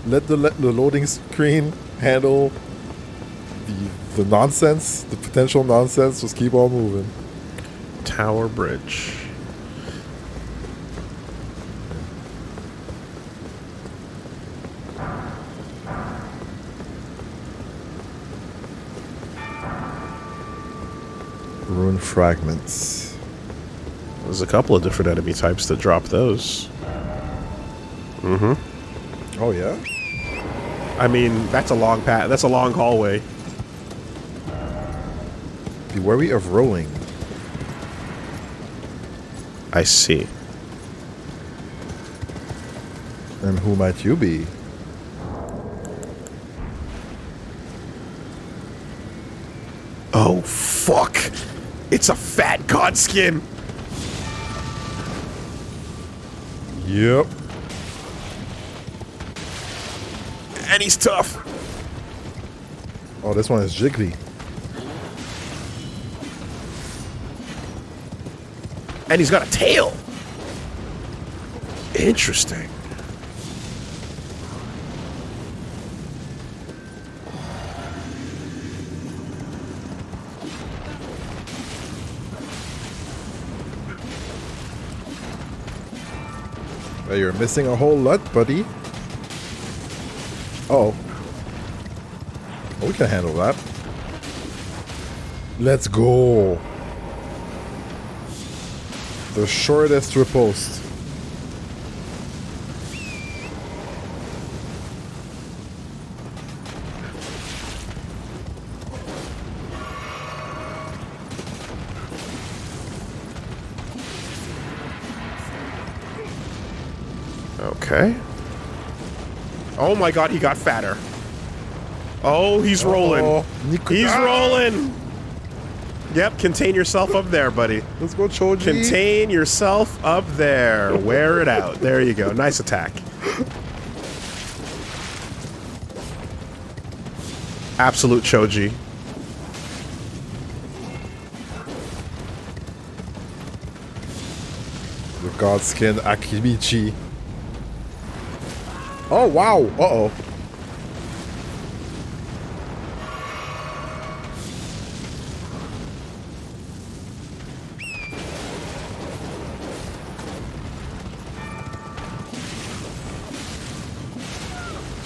let the loading screen handle the nonsense, the potential nonsense. Just keep on moving. Tower Bridge. Rune fragments. There's a couple of different enemy types that drop those. Oh yeah. I mean, that's a long path. That's a long hallway. Be wary of rolling. I see. And who might you be? Oh, fuck. It's a fat god skin. Yep. And he's tough. Oh, this one is Jiggly. And he's got a tail. Interesting. Hey, you're missing a whole lot, buddy. Uh-oh. Oh, we can handle that. Let's go. The shortest riposte. Okay. Oh my god, he got fatter. Oh, he's rolling. He's rolling. Yep, contain yourself up there, buddy. Let's go, Choji. Contain yourself up there. Wear it out. There you go. Nice attack. Absolute Choji. The Godskin Akimichi. Oh, wow. Uh-oh.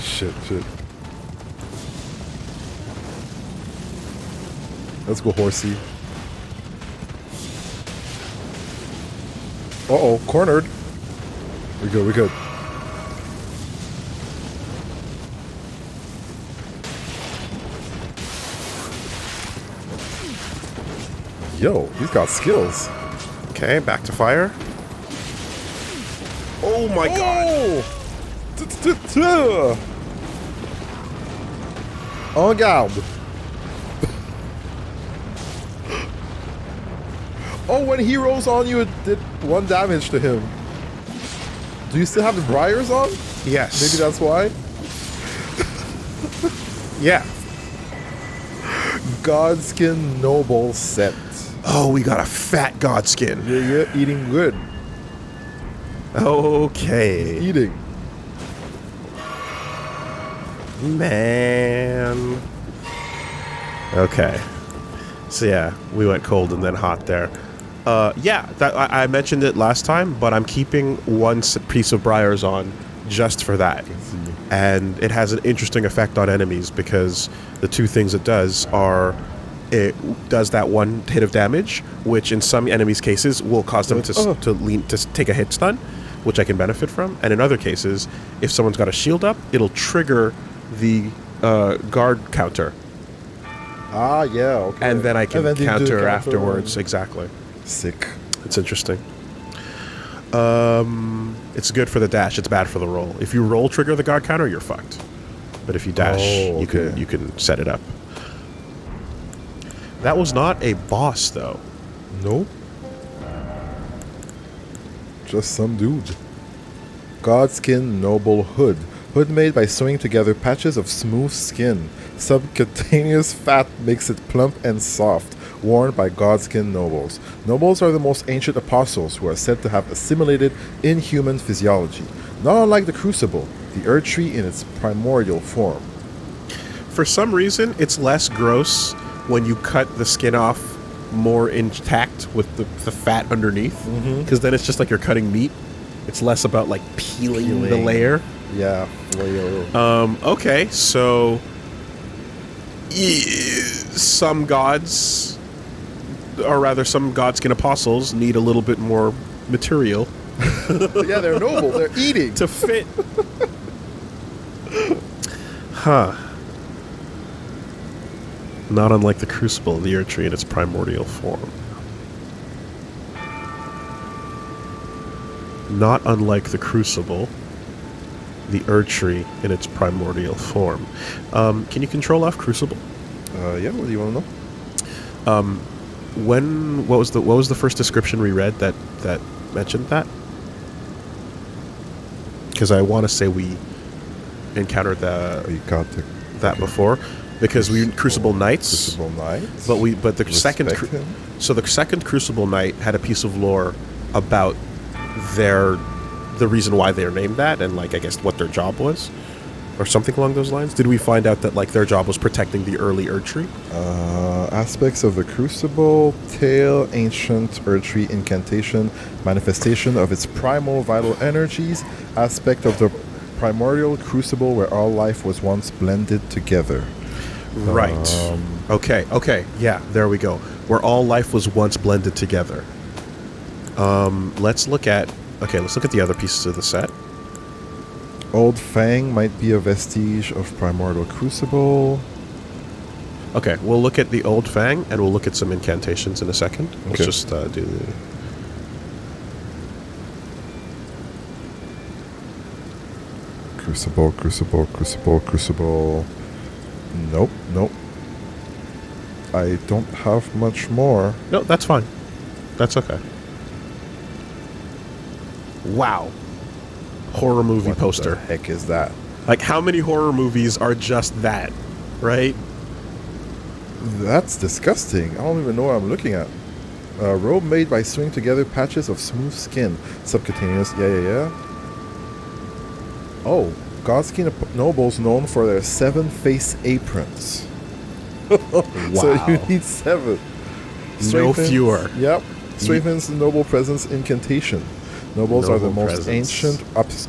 Shit. Let's go, horsey. Uh-oh, cornered. We good. Yo, he's got skills. Okay, back to fire. Oh my god. En garde. Oh, when he rolls on you, it did 1 damage to him. Do you still have the briars on? Yes. Maybe that's why. Yeah. Godskin Noble set. Oh, we got a fat godskin. You're eating good. Okay. Eating. Man. Okay. So yeah, we went cold and then hot there. Yeah, I mentioned it last time, but I'm keeping one piece of Briars on just for that. And it has an interesting effect on enemies because the two things it does are it does that 1 hit of damage, which in some enemies' cases will cause them to take a hit stun, which I can benefit from. And in other cases, if someone's got a shield up, it'll trigger the guard counter. Ah, yeah, okay. And then I can do counter afterwards. or- Exactly. Sick. It's interesting. It's good for the dash. It's bad for the roll. If you roll trigger the guard counter, you're fucked. But if you dash, Oh, okay. you can set it up. That was not a boss, though. Nope. Just some dude. Godskin Noble Hood. Hood made by sewing together patches of smooth skin. Subcutaneous fat makes it plump and soft. Worn by Godskin Nobles. Nobles are the most ancient apostles who are said to have assimilated inhuman physiology. Not unlike the Crucible, the Earth Tree in its primordial form. For some reason, it's less gross when you cut the skin off more intact with the fat underneath. Because then it's just like you're cutting meat. It's less about like peeling the layer. Yeah. Okay, so some gods, or rather some godskin apostles, need a little bit more material Yeah, they're noble. They're eating. to fit. Huh. Not unlike the Crucible, the Earth Tree in its primordial form. Not unlike the Crucible, the Earth Tree in its primordial form. Can you control off Crucible? Yeah, what do you want to know? What was the first description we read that mentioned that? Because I want to say we encountered You got that before, because we Crucible Knights. Crucible Knights. But the Respect second him. so the second Crucible Knight had a piece of lore about the reason why they're named that, and like I guess what their job was. or something along those lines? Did we find out that like their job was protecting the early Erdtree? Aspects of the Crucible, Tale, Ancient, Erdtree, Incantation, Manifestation of its primal vital energies, aspect of the primordial Crucible where all life was once blended together. Right. Okay. Yeah, there we go. Where all life was once blended together. Let's look at the other pieces of the set. Old Fang might be a vestige of primordial Crucible. Okay, we'll look at the Old Fang, and we'll look at some incantations in a second. Let's Okay. just do the... Crucible, Crucible, Crucible, Crucible. Nope. I don't have much more. No, that's fine. That's okay. Wow. Horror movie What poster. the heck is that? Like, how many horror movies are just that, right? That's disgusting. I don't even know what I'm looking at. A robe made by sewing together patches of smooth skin. Subcutaneous. Yeah. Oh, Godskin nobles known for their 7 face aprons. So you need 7. No fewer. Yep. Strengthens the noble presence incantation. Nobles are the Noble most presence. ancient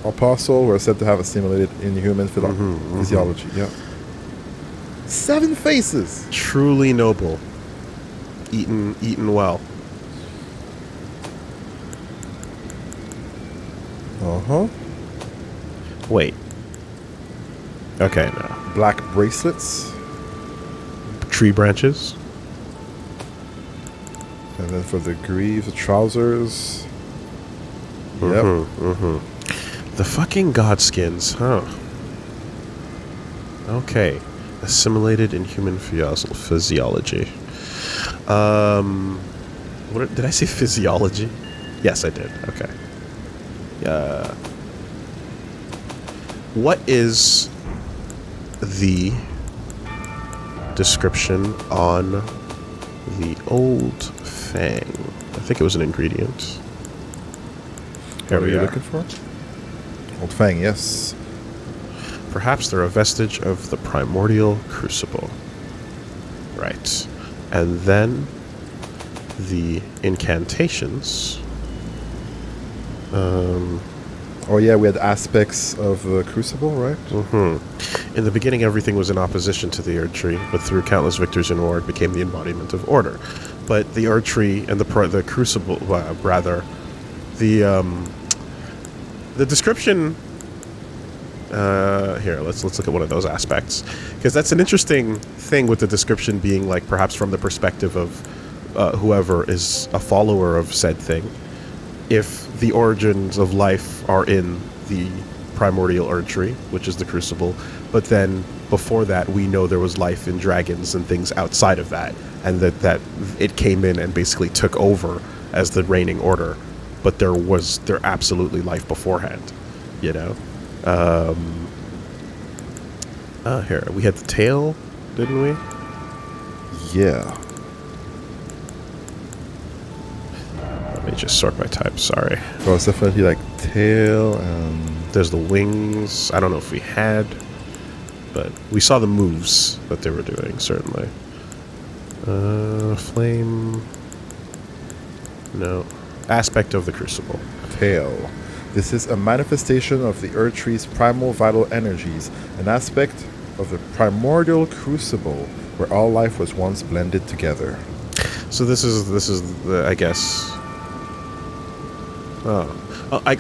apostle who are said to have assimilated inhuman physiology. Yeah. 7 faces. Truly noble. Eaten well. Uh-huh. Wait. Okay, no. Black bracelets. Tree branches. And then for the greaves, the trousers. Yep. The fucking godskins, huh? Okay. Assimilated in human physiology. What did I say physiology? Yes, I did. Okay. What is the description on the Old Fang? I think it was an ingredient. Here What are we you are. looking for? Old Fang, yes. Perhaps they're a vestige of the primordial crucible. Right. And then the incantations. Oh yeah, we had aspects of the Crucible, right? In the beginning, everything was in opposition to the Erdtree, but through countless victories in war, it became the embodiment of order. But the Erdtree and the Crucible, the description. Here, let's look at one of those aspects, because that's an interesting thing with the description being like perhaps from the perspective of whoever is a follower of said thing. If the origins of life are in the primordial Erdtree, which is the Crucible, but then before that we know there was life in dragons and things outside of that, and that it came in and basically took over as the reigning order, but there absolutely life beforehand, you know. Here we had the tail, didn't we? Yeah. Let me just sort by type. Sorry. Well, it's definitely like tail and... There's the wings. I don't know if we had, but we saw the moves that they were doing, certainly. Flame. No. Aspect of the Crucible. tail. This is a manifestation of the Erdtree's primal vital energies, an aspect of the primordial crucible where all life was once blended together. So this is the, I guess.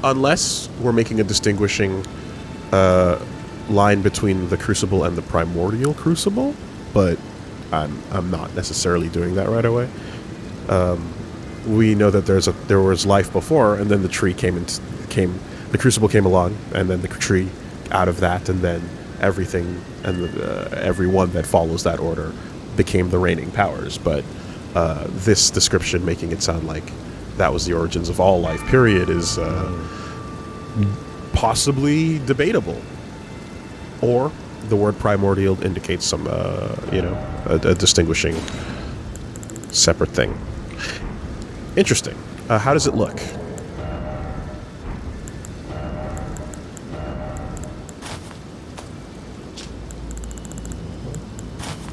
Unless we're making a distinguishing line between the Crucible and the primordial Crucible, but I'm not necessarily doing that right away. We know that there was life before, and then the tree the Crucible came along, and then the tree out of that, and then everything and everyone that follows that order became the reigning powers. But this description making it sound like that was the origins of all life, period, is possibly debatable. Or the word primordial indicates some, a distinguishing separate thing. Interesting. How does it look?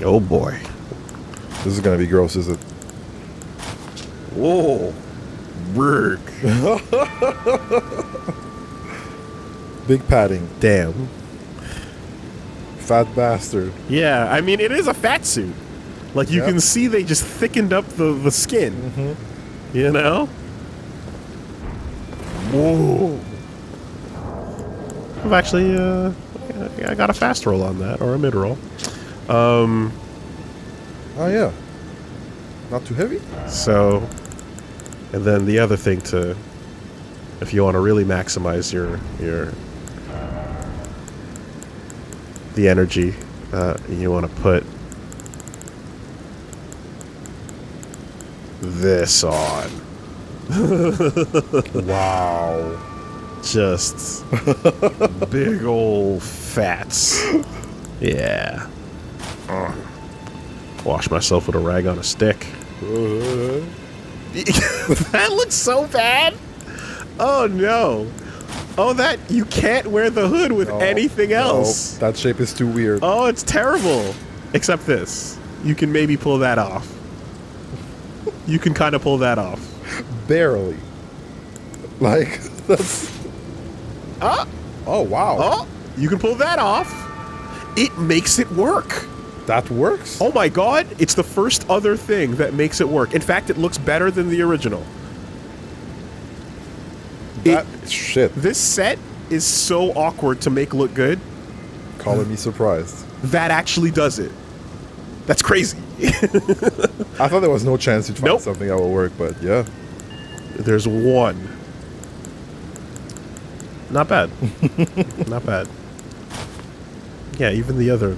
Oh boy. This is gonna be gross, is it? Whoa. Berg. Big padding. Damn. Fat bastard. Yeah, I mean, it is a fat suit. Like, you Yep. can see they just thickened up the skin. Mm-hmm. You know? Whoa. I've actually, I got a fast roll on that, or a mid roll. Oh yeah. Not too heavy? So, and then the other thing to, if you want to really maximize the energy, you want to put this on. Wow. Just big old fats. Yeah. Wash myself with a rag on a stick. That looks so bad. Oh no. Oh, that you can't wear the hood with anything else. No, that shape is too weird. Oh, it's terrible. Except this. You can maybe pull that off. You can kind of pull that off. Barely. Like, that's... Ah. Oh, wow. Oh, you can pull that off. It makes it work. That works? Oh my god, it's the first other thing that makes it work. In fact, it looks better than the original. Shit. This set is so awkward to make look good. Calling me surprised. That actually does it. That's crazy. I thought there was no chance you'd find something that will work, but yeah. There's one. Not bad. Not bad. Yeah, even the other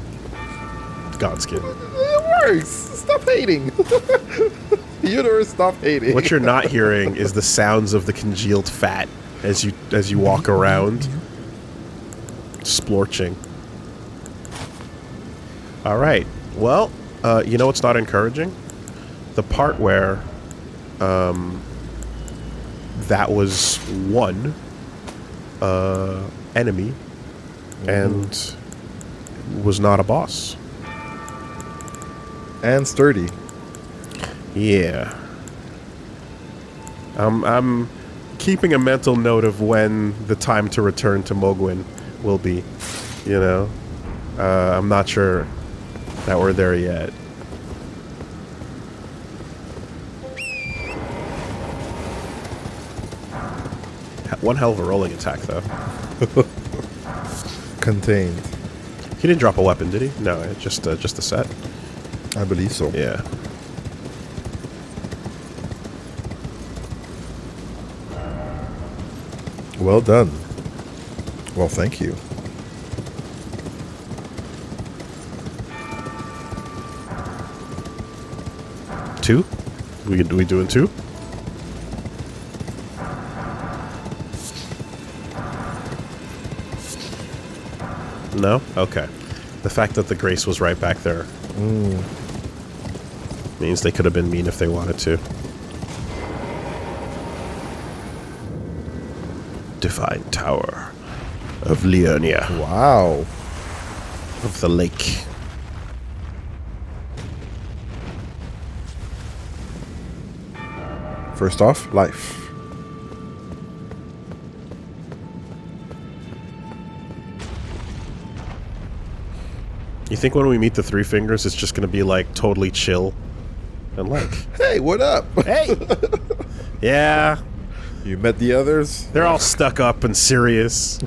Godskin. It works! Stop hating! Universe, stop hating. What you're not hearing is the sounds of the congealed fat as you walk around. Splorching. Alright. Well, you know what's not encouraging? The part where that was one enemy and was not a boss. And sturdy. Yeah. I'm keeping a mental note of when the time to return to Mogwin will be. You know? I'm not sure that we're there yet. One hell of a rolling attack, though. Contained. He didn't drop a weapon, did he? No, just a set. I believe so. Yeah. Well done. Well, thank you. Two? We doing two? No? Okay. The fact that the Grace was right back there means they could have been mean if they wanted to. Divine Tower of Leonia. Wow. Of the lake. First off, life. You think when we meet the Three Fingers, it's just going to be like totally chill and like, Hey, what up? hey, yeah, You met the others? they're all stuck up and serious.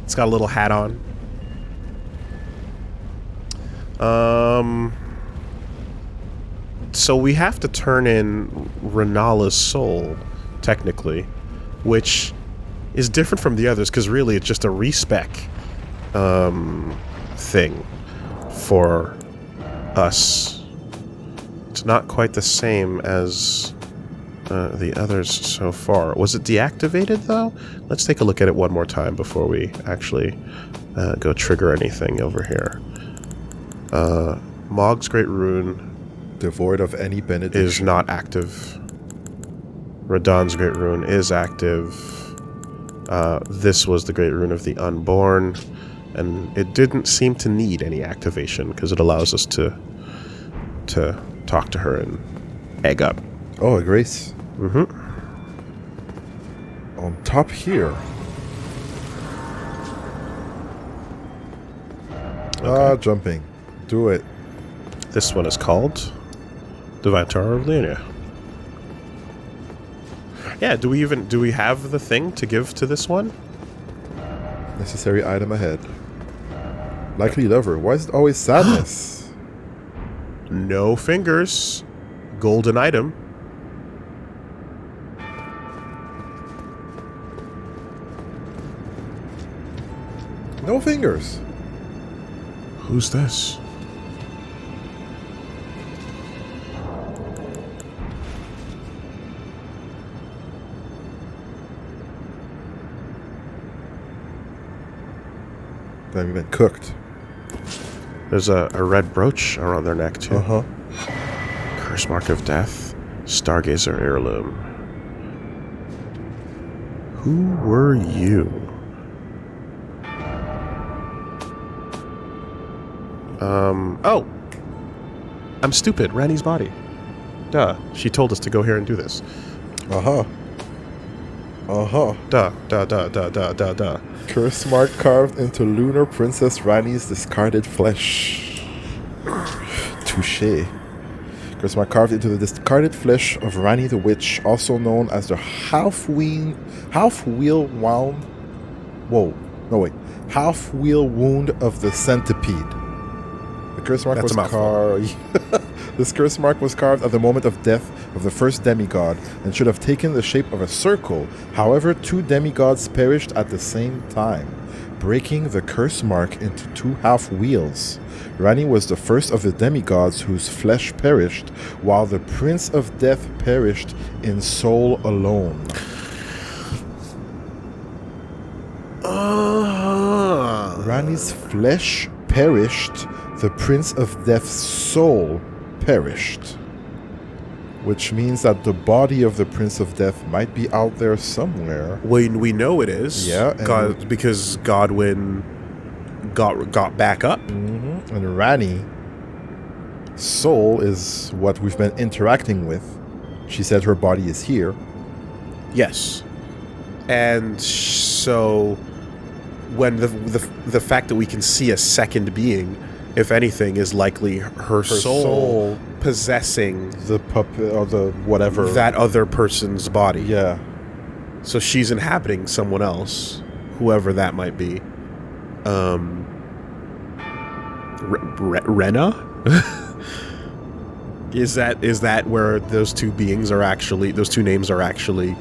It's got a little hat on. So we have to turn in Renala's soul, technically, which is different from the others because really it's just a respec thing for us. It's not quite the same as the others so far. Was it deactivated, though? Let's take a look at it one more time before we actually go trigger anything over here. Mog's Great Rune Devoid of any benediction. is not active. Radahn's Great Rune is active. This was the Great Rune of the Unborn. And it didn't seem to need any activation because it allows us to talk to her and egg up. Oh, a grace. Mm-hmm. On top here. Jumping. Do it. This one is called Divine Tower of Lienia. Yeah, do we have the thing to give to this one? Necessary item ahead. Likely lover. Why is it always sadness? No fingers. Golden item. No fingers. Who's this? They've been cooked. There's a red brooch around their neck, too. Uh-huh. Curse Mark of Death. Stargazer Heirloom. Who were you? Oh! I'm stupid. Ranni's body. Duh. She told us to go here and do this. Uh-huh. Uh-huh. Duh. Curse mark carved into Lunar Princess Rani's discarded flesh. Touché. Curse mark carved into the discarded flesh of Rani the Witch, also known as the half-wheel wound of the centipede. The curse mark That's was a mouthful. carved. This curse mark was carved at the moment of death of the first demigod and should have taken the shape of a circle. However, 2 demigods perished at the same time, breaking the curse mark into 2 half-wheels. Rani was the first of the demigods whose flesh perished, while the Prince of Death perished in soul alone. Rani's flesh perished, the Prince of Death's soul perished. Which means that the body of the Prince of Death might be out there somewhere. We know it is. Yeah. Because Godwin got back up. Mm-hmm. And Rani, soul is what we've been interacting with. She said her body is here. Yes. And so when the fact that we can see a second being, if anything, is likely her soul possessing the puppet or the whatever, that other person's body. Yeah. So she's inhabiting someone else, whoever that might be. Rena? Is that where those two beings are actually, those two names are actually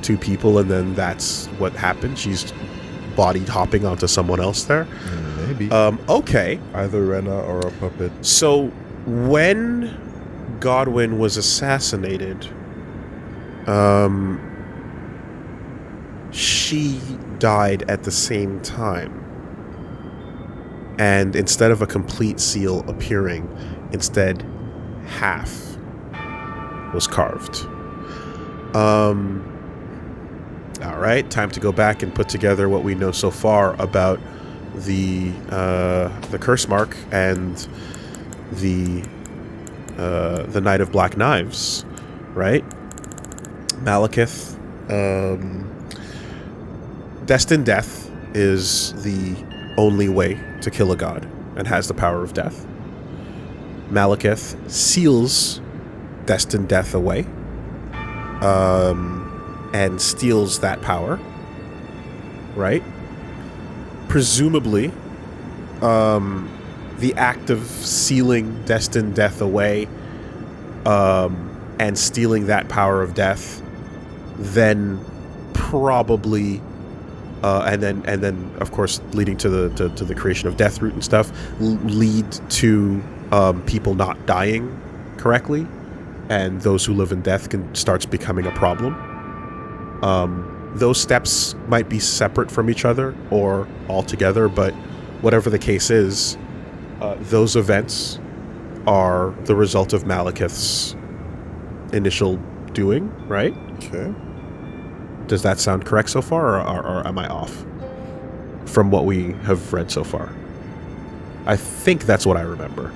2 people, and then that's what happened? She's body hopping onto someone else there? Maybe. Okay. Either Rena or a puppet. So when Godwin was assassinated, she died at the same time. And instead of a complete seal appearing, instead half was carved. All right, time to go back and put together what we know so far about the curse mark and the Knight of Black Knives, right? Malekith, destined death is the only way to kill a god and has the power of death. Malekith seals destined death away, and steals that power, right? Presumably, the act of sealing destined death away, and stealing that power of death, then probably, and then of course leading to the creation of Deathroot and stuff, lead to people not dying correctly, and those who live in death starts becoming a problem. Those steps might be separate from each other or all together, but whatever the case is, those events are the result of Malekith's initial doing, right? Okay. Does that sound correct so far, or am I off? from what we have read so far. I think that's what I remember.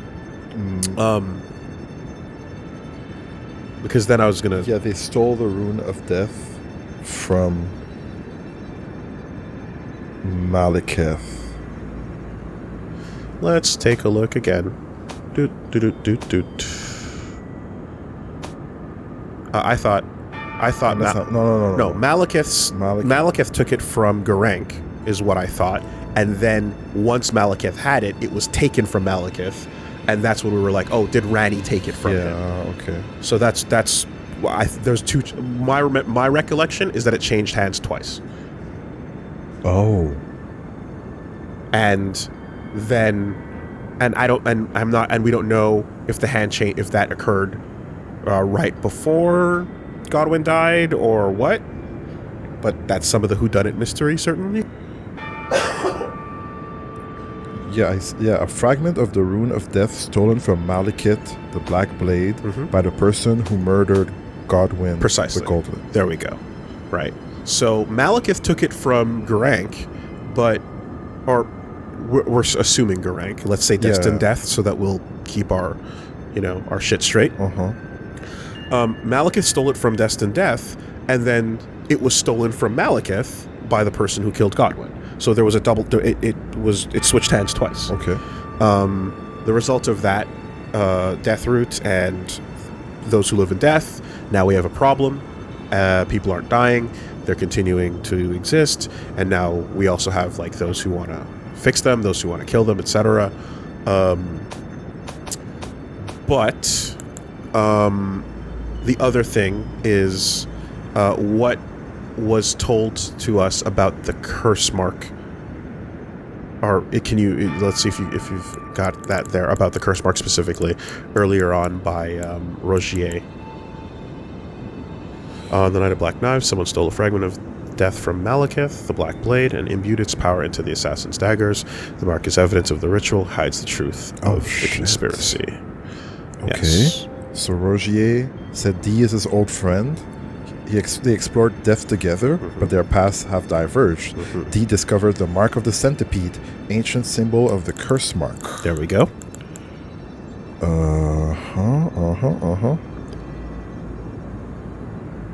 Because then I was gonna... Yeah, they stole the Rune of Death from Malekith. Let's take a look again. I thought No. Malekith took it from Garank, is what I thought, and then once Malekith had it, it was taken from Malekith, and that's when we were like, oh, did Ranni take it from him? Yeah, okay. So there's two. My recollection is that it changed hands twice, Oh. and then, and I don't, and I'm not, and we don't know if the hand change, if that occurred right before Godwyn died or what. But that's some of the whodunit mystery, certainly. Yeah, a fragment of the Rune of Death stolen from Malekith, the Black Blade, by the person who murdered Godwyn. Precisely. The Goldwyn. There we go. Right. So Malekith took it from Garank, but, or we're assuming Garank. Let's say Destined Death, so that we'll keep our, our shit straight. Malekith stole it from Destined Death, and then it was stolen from Malekith by the person who killed Godwyn. So there was a double. It switched hands twice. Okay. The result of that, Deathroot and those who live in death. Now we have a problem. People aren't dying; they're continuing to exist, and now we also have like those who want to fix them, those who want to kill them, etc. But the other thing is what was told to us about the curse mark. Or let's see if you've got that there about the curse mark specifically earlier on by Rogier. On the Night of Black Knives, someone stole a fragment of death from Malekith, the Black Blade, and imbued its power into the assassin's daggers. The mark is evidence of the ritual, hides the truth of the conspiracy. Okay. Yes. So Rogier said Dee is his old friend. They explored death together, but their paths have diverged. Dee discovered the Mark of the Centipede, ancient symbol of the curse mark. There we go.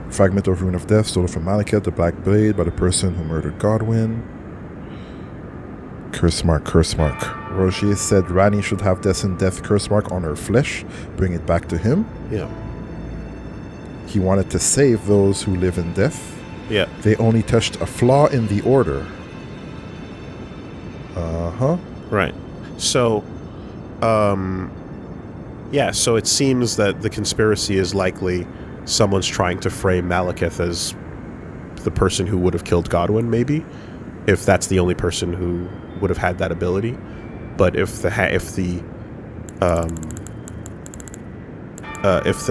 Fragment of Rune of Death stolen from Malekith, the Black Blade, by the person who murdered Godwyn. Curse mark. Rogier said Ranni should have Destined Death curse mark on her flesh, bring it back to him. Yeah. He wanted to save those who live in death. Yeah. They only touched a flaw in the order. Right. So, so it seems that the conspiracy is likely someone's trying to frame Malekith as the person who would have killed Godwyn, maybe, if that's the only person who would have had that ability. But if the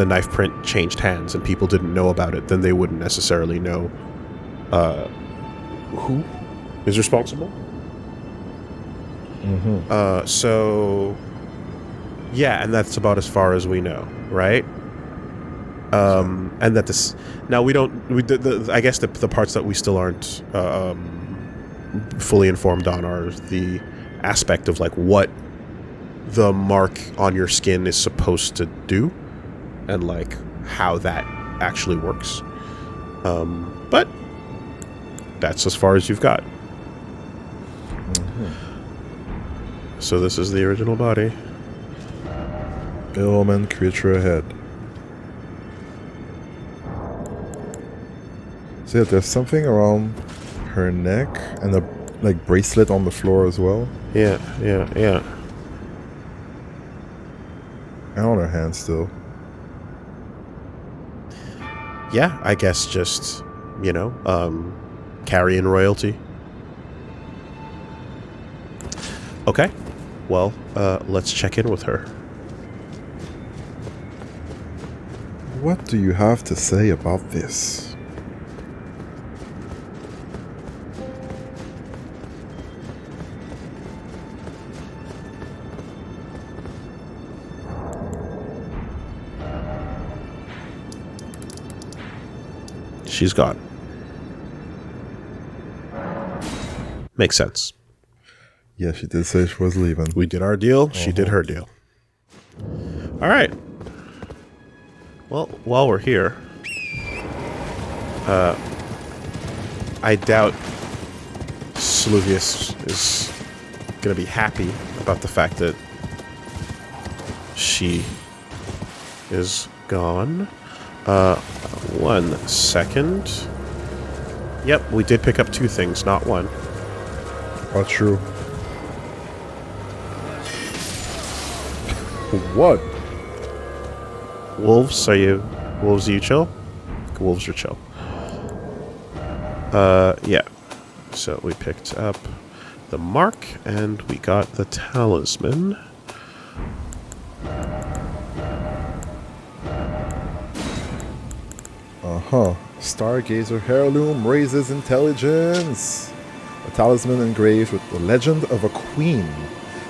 knife print changed hands and people didn't know about it, then they wouldn't necessarily know who is responsible. So, yeah, and that's about as far as we know, right? And that this now I guess the parts that we still aren't fully informed on are the aspect of like what the mark on your skin is supposed to do and like how that actually works. But that's as far as you've got. So this is the original body. Illman creature ahead. So yeah, there's something around her neck and a like bracelet on the floor as well. Yeah. And on her hand still. Yeah, I guess just, carrying royalty. Okay. Well, let's check in with her. What do you have to say about this? She's gone. Makes sense. Yeah, she did say she was leaving. We did our deal. She did her deal. All right. Well, while we're here, I doubt Sluvius is going to be happy about the fact that she is gone. 1 second. Yep, we did pick up 2 things, not 1. Oh, true. What? Wolves, are you chill? Wolves are chill. Yeah. So we picked up the mark and we got the talisman. Stargazer heirloom raises intelligence. A talisman engraved with the legend of a queen.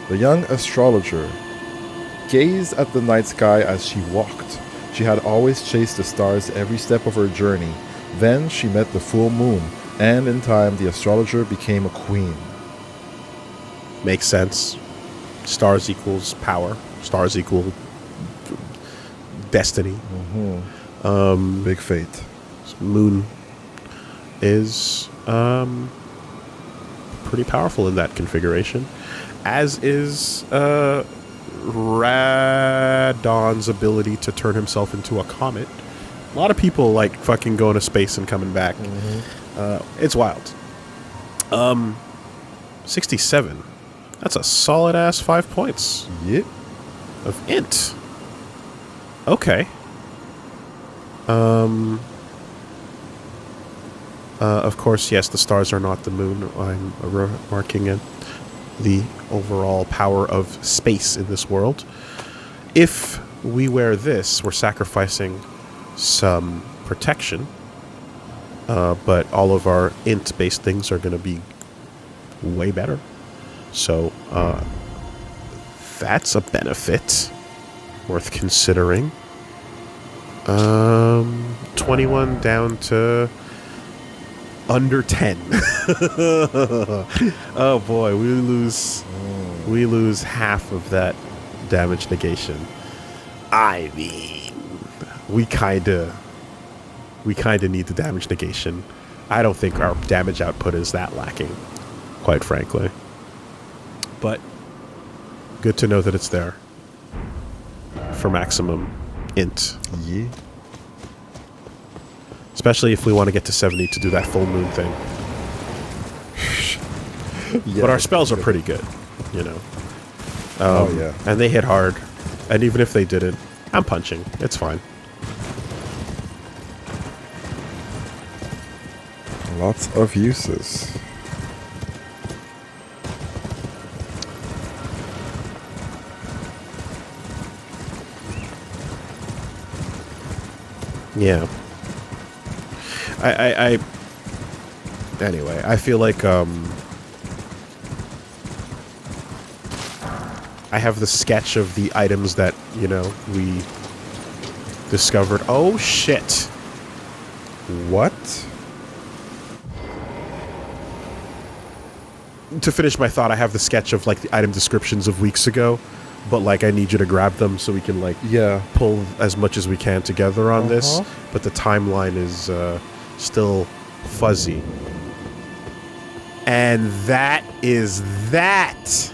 The young astrologer gazed at the night sky as she walked. She had always chased the stars every step of her journey. Then she met the full moon, and in time the astrologer became a queen. Makes sense. Stars equals power. Stars equal destiny. Big fate. Moon is pretty powerful in that configuration, as is Radon's ability to turn himself into a comet. A lot of people like fucking going to space and coming back. It's wild. 67. That's a solid ass 5 points Yep. of int. Okay. Of course, yes, the stars are not the moon. I'm marking it the overall power of space in this world. If we wear this, we're sacrificing some protection, but all of our int-based things are going to be way better. So that's a benefit worth considering. 21 down to under 10. Oh boy, we lose half of that damage negation. I mean, we kinda need the damage negation. I don't think our damage output is that lacking, quite frankly. But good to know that it's there for maximum int. Yeah. Especially if we want to get to 70 to do that full moon thing. Yeah, but our spells are pretty good, you know. Oh, yeah. And they hit hard. And even if they didn't, I'm punching. It's fine. Lots of uses. Yeah. Anyway, I feel like I have the sketch of the items that, you know, we discovered. Oh shit. What? To finish my thought, I have the sketch of like the item descriptions of weeks ago, but like I need you to grab them so we can like pull as much as we can together on this, but the timeline is still fuzzy. And that is that.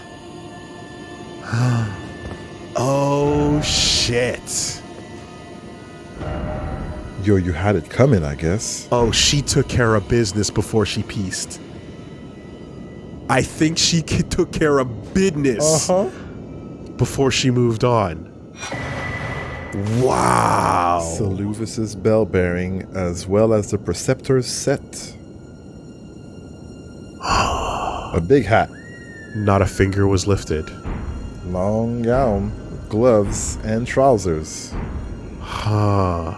Oh shit. Yo, you had it coming, I guess. Oh, she took care of business before she pieced. I think she took care of business before she moved on. Wow. Seluvis's bell bearing, as well as the preceptor's set. A big hat. Not a finger was lifted. Long gown, gloves, and trousers. Huh.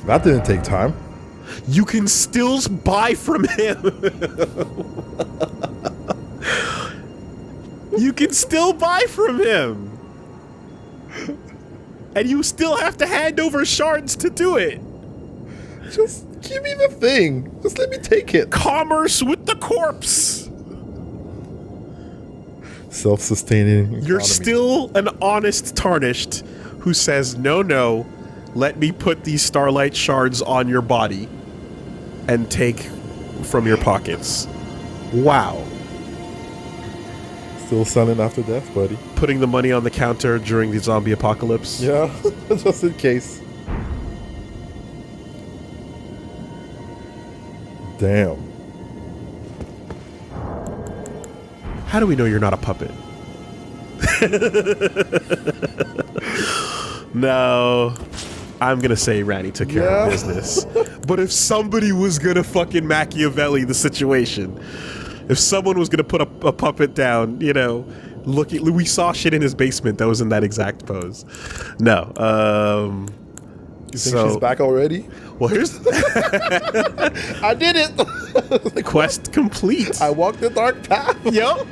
That didn't take time. You can still buy from him. You can still buy from him. And you still have to hand over shards to do it. Just give me the thing. Just let me take it. Commerce with the corpse. self-sustaining You're economy. still an honest tarnished who says, no, let me put these starlight shards on your body and take from your pockets. Wow. Still selling after death, buddy. Putting the money on the counter during the zombie apocalypse. Yeah, just in case. Damn. How do we know you're not a puppet? No. I'm gonna say Randy took care of business. But if somebody was gonna fucking Machiavelli the situation, if someone was gonna put a puppet down, you know, we saw shit in his basement that was in that exact pose. No. You think she's back already? Well, here's I did it! quest complete. I walked the dark path. Yep.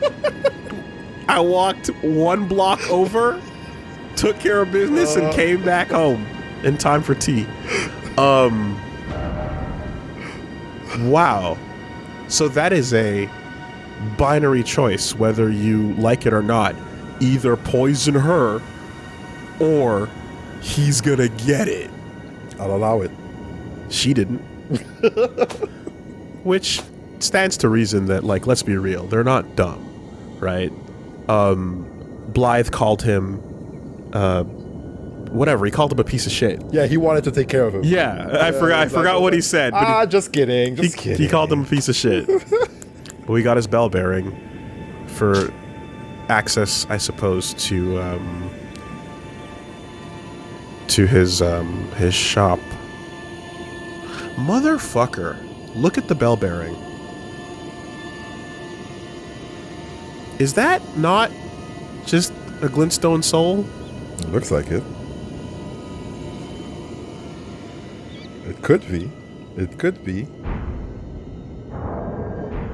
I walked one block over, took care of business, and came back home in time for tea. Wow. So that is a binary choice, whether you like it or not. Either poison her, or he's gonna get it. I'll allow it. She didn't. Which stands to reason that, like, let's be real, they're not dumb, right? Blythe called him, whatever, he called him a piece of shit. Yeah, he wanted to take care of him. Yeah, I forgot what he said. But just kidding, he called him a piece of shit. But we got his bell bearing for access, I suppose, to his shop. Motherfucker, look at the bell bearing. Is that not just a glintstone soul? It looks like it. It could be. It could be.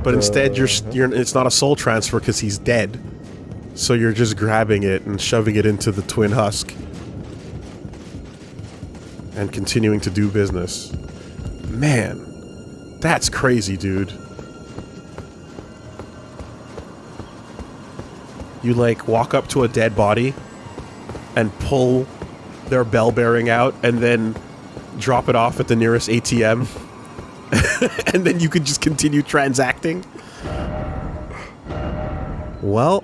But instead, it's not a soul transfer because he's dead. So you're just grabbing it and shoving it into the twin husk. And continuing to do business. Man, that's crazy, dude. You, like, walk up to a dead body and pull their bell bearing out and then drop it off at the nearest ATM. And then you can just continue transacting. Well,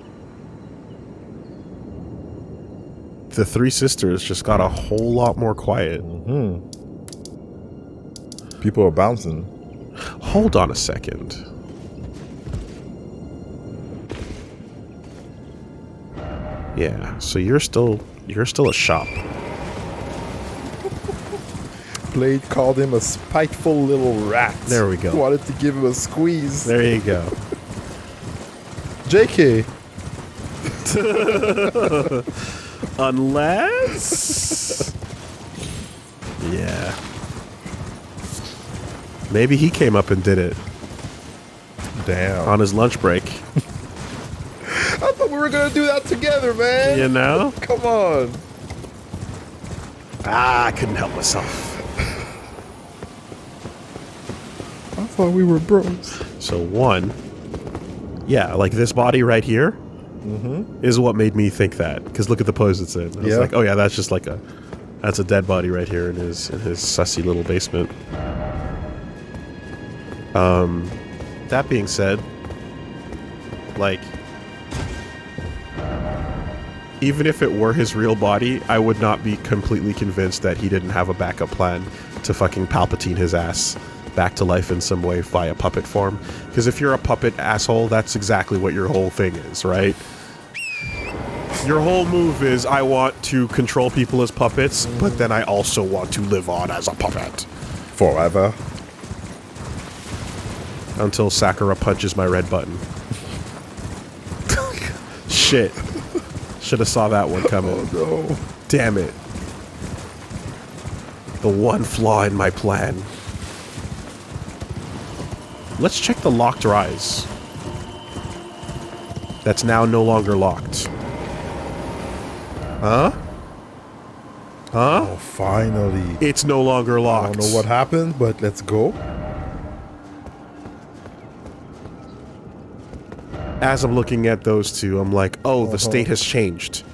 the three sisters just got a whole lot more quiet. People are bouncing. Hold on a second. Yeah, so you're still a shop. Blade called him a spiteful little rat. There we go. Wanted to give him a squeeze. There you go. JK. Unless... Yeah. Maybe he came up and did it Damn. on his lunch break. I thought we were going to do that together, man. You know? Come on. I couldn't help myself. I thought we were bros. So one, yeah, like this body right here is what made me think that. Because look at the pose it's in. I was like, oh yeah, that's just like that's a dead body right here in his sussy little basement. That being said, like, even if it were his real body, I would not be completely convinced that he didn't have a backup plan to fucking Palpatine his ass back to life in some way via puppet form. Because if you're a puppet asshole, that's exactly what your whole thing is, right? Your whole move is, I want to control people as puppets, but then I also want to live on as a puppet. Forever. Until Sakura punches my red button. Shit. Should have saw that one coming. Oh no. Damn it. The one flaw in my plan. Let's check the locked rise. That's now no longer locked. Huh? Huh? Oh, finally. It's no longer I locked. don't know what happened, but let's go. as I'm looking at those two, I'm like, oh, the state has changed.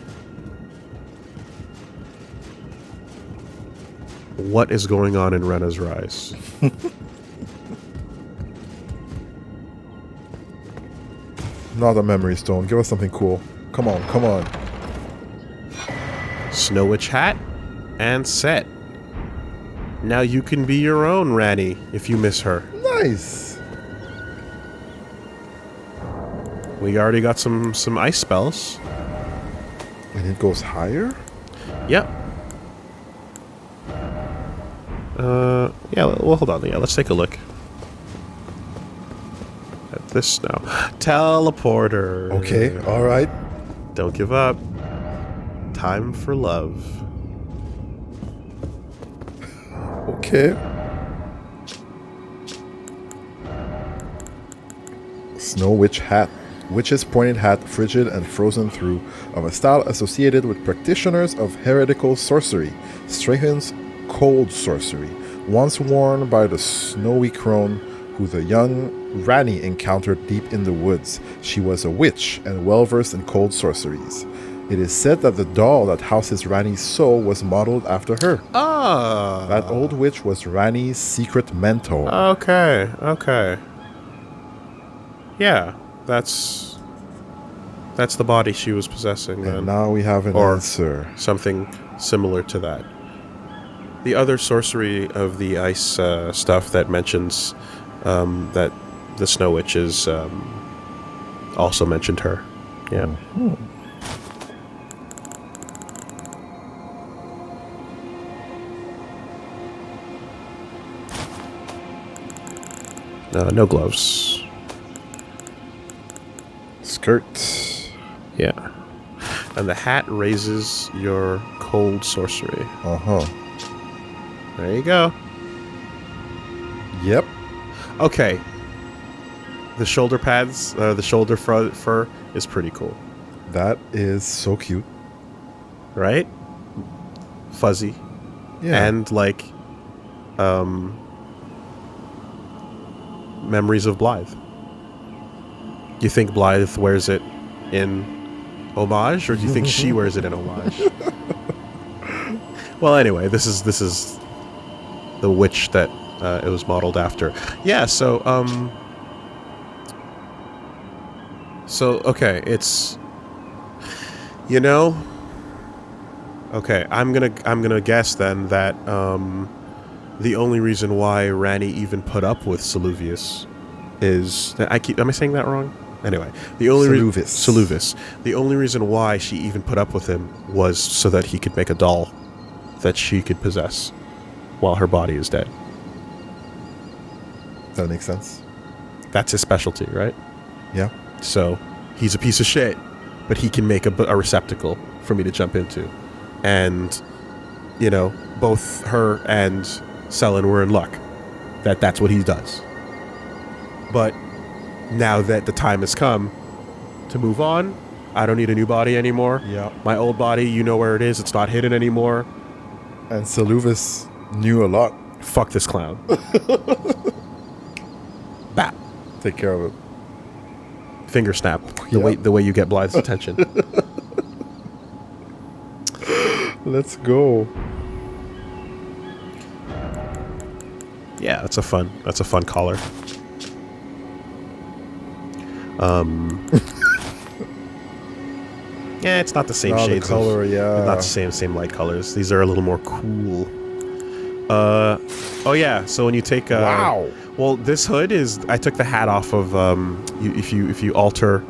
What is going on in Rena's Rise? Not a memory stone. Give us something cool. Come on, come on. Snow Witch hat and set. Now you can be your own Ranny if you miss her. Nice. We already got some ice spells. And it goes higher? Yep. Yeah, well, hold on. Yeah, let's take a look at this now. Teleporter. Okay, alright. Don't give up. Time for love. Okay. Snow Witch hat. Witch's pointed hat, frigid and frozen through, of a style associated with practitioners of heretical sorcery, strengthens cold sorcery, once worn by the snowy crone who the young Ranny encountered deep in the woods. She was a witch and well versed in cold sorceries. It is said that the doll that houses Ranny's soul was modeled after her. Ah. That old witch was Ranny's secret mentor. Okay. Okay. Yeah, that's the body she was possessing. And Then. now we have an Or answer. something similar to that. The other sorcery of the ice stuff that mentions that the Snow Witch is also mentioned her. Yeah. Mm-hmm. No gloves. Skirt. Yeah. And the hat raises your cold sorcery. Uh-huh. There you go. Yep. Okay. The shoulder pads, the shoulder fur is pretty cool. That is so cute. Right? Fuzzy. Yeah. And like memories of Blythe. You think Blythe wears it in homage, or do you think she wears it in homage? Well, anyway, this is the witch that it was modeled after. Yeah, so okay, it's, you know, okay, I'm gonna guess then that the only reason why Ranny even put up with Saluvius is, am I saying that wrong? Anyway, the only Saluvis. The only reason why she even put up with him was so that he could make a doll that she could possess while her body is dead. That makes sense. That's his specialty, right? Yeah. So he's a piece of shit, but he can make a receptacle for me to jump into. And, you know, both her and Selin were in luck that that's what he does. But now that the time has come to move on, I don't need a new body anymore. Yeah. My old body, you know where it is. It's not hidden anymore. And Saluvis knew a lot. Fuck this clown. Bap. Take care of it. Finger snap. Yep. The way you get Blythe's attention. Let's go. Yeah, that's a fun collar. Yeah, it's not the same shades. The color, yeah. Not the same light colors. These are a little more cool. Oh yeah. So when you take wow. Well, this hood is. I took the hat off of. If you alter.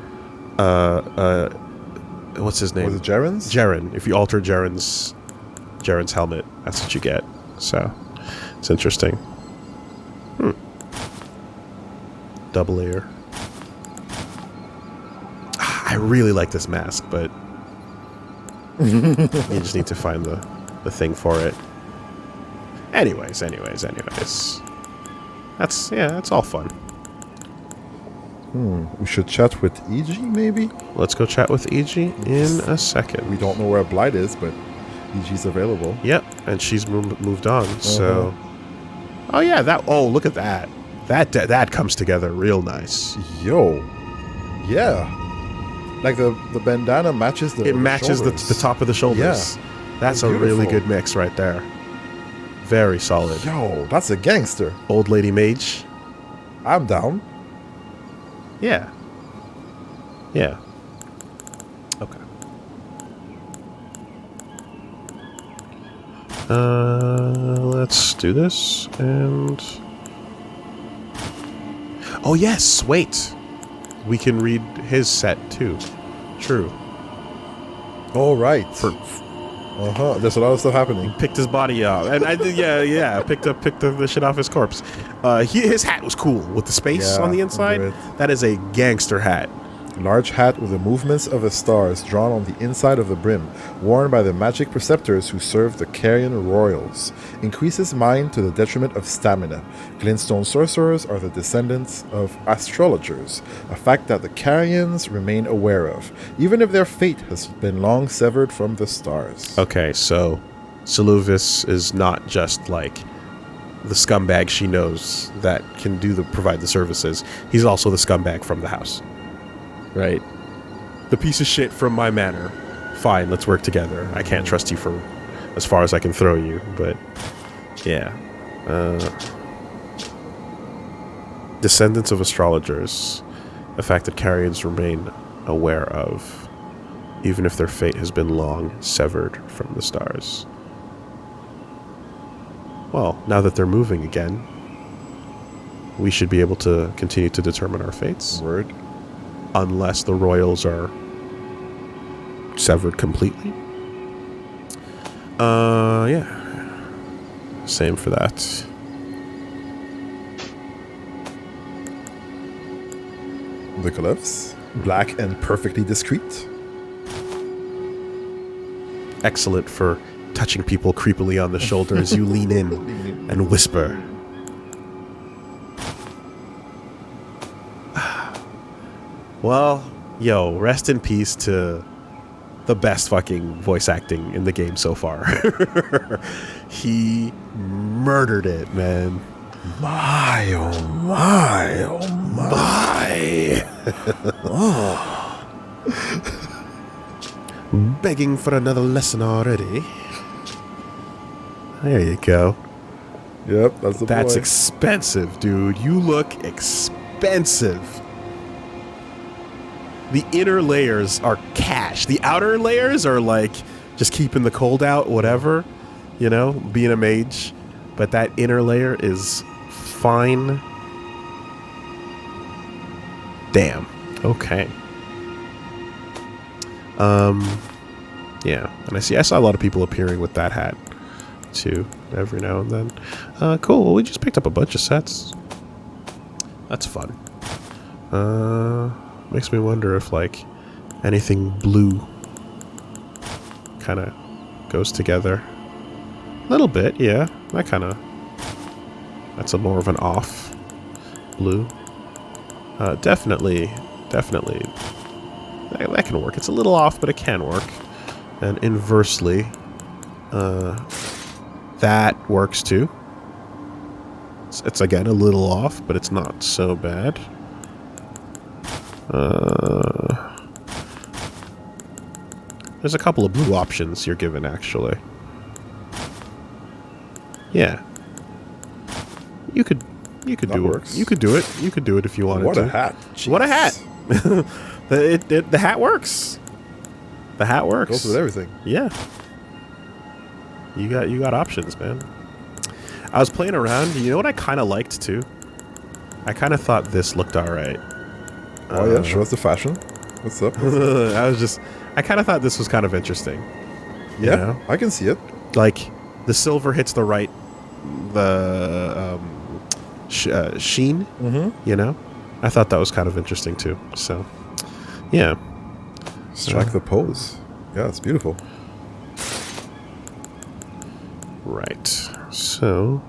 What's his name? Was it Jaren's? Jaren. If you alter Jaren's helmet, that's what you get. So it's interesting. Double layer. I really like this mask, but you just need to find the thing for it. Anyways. That's all fun. We should chat with EG, maybe? Let's go chat with EG in a second. We don't know where Blight is, but EG's available. Yep, and she's moved on, so... Oh yeah, oh, look at that. That comes together real nice. Yo. Yeah. Like the bandana matches the It matches the shoulders. top of the shoulders. Yeah. That's a Beautiful. really good mix right there. Very solid. Yo, that's a gangster. Old lady mage. I'm down. Yeah. Yeah. Okay. Let's do this and... Oh yes, wait. We can read his set too. True. All right. There's a lot of stuff happening. Picked his body up, and I did. Yeah. Picked the shit off his corpse. His hat was cool with the space Yeah, on the inside. great. That is a gangster hat. Large hat with the movements of the stars drawn on the inside of the brim, worn by the magic preceptors who serve the Carrion royals. Increases mind to the detriment of stamina. Glintstone sorcerers are the descendants of astrologers, a fact that the Carrions remain aware of, even if their fate has been long severed from the stars. Okay, so Seluvis is not just like the scumbag she knows that can provide the services. He's also the scumbag from the house. Right? The piece of shit from my manor. Fine, let's work together. I can't trust you for as far as I can throw you, but yeah. Descendants of astrologers. A fact that Carrions remain aware of, even if their fate has been long severed from the stars. Well, now that they're moving again, we should be able to continue to determine our fates. Word. Unless the royals are severed completely. Yeah. Same for that. The glyphs. Black and perfectly discreet. Excellent for touching people creepily on the shoulder as you lean in and whisper. Well, yo, rest in peace to the best fucking voice acting in the game so far. He murdered it, man. My, oh my, oh my. Begging for another lesson already. There you go. Yep, that's the That's boy. expensive, dude. You look expensive. The inner layers are cash. The outer layers are like just keeping the cold out, whatever, you know, being a mage. But that inner layer is fine. Damn. Okay. Yeah. And I saw a lot of people appearing with that hat too, every now and then. Cool. Well, we just picked up a bunch of sets. That's fun. Makes me wonder if like anything blue kind of goes together. A little bit, yeah. That's a more of an off blue. Definitely. That can work. It's a little off, but it can work. And inversely, that works too. It's again a little off, but it's not so bad. There's a couple of blue options you're given, actually. Yeah. You could That do works. it. You could do it. You could do it if you wanted What to. a hat. What a Jeez. hat. The hat works. The hat works. Goes with everything. Yeah. You got options, man. I was playing around. You know what I kind of liked too? I kind of thought this looked alright. Oh yeah, show us the fashion. What's up? I kind of thought this was kind of interesting. Yeah, know? I can see it. Like, the silver hits the sheen, you know? I thought that was kind of interesting too. So, yeah. Strike the pose. Yeah, it's beautiful. Right. So,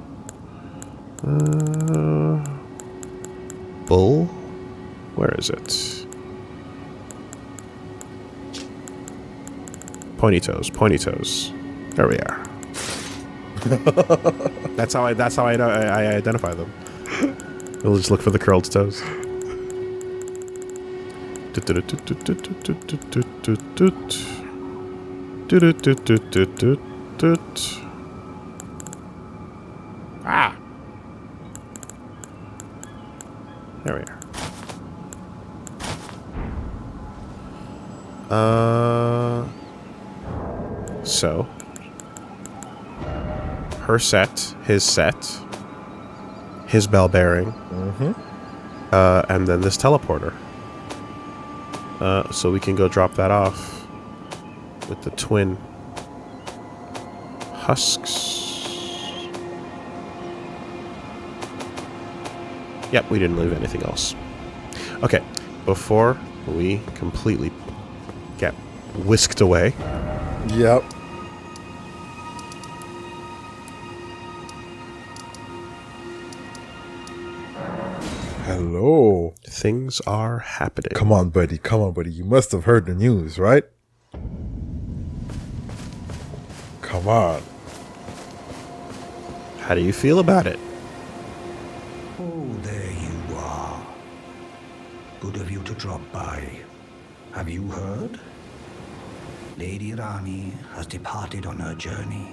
bull? Where is it? Pointy toes. There we are. That's how I identify them. We'll just look for the curled toes. Ah! There we are. So her set, his bell bearing, and then this teleporter. So we can go drop that off with the twin husks. Yep, we didn't leave anything else. Okay, before we completely get whisked away. Yep. Hello. Things are happening. Come on, buddy. Come on, buddy. You must have heard the news, right? Come on. How do you feel about it? Oh, there you are. Good of you to drop by. Have you heard? Lady Rani has departed on her journey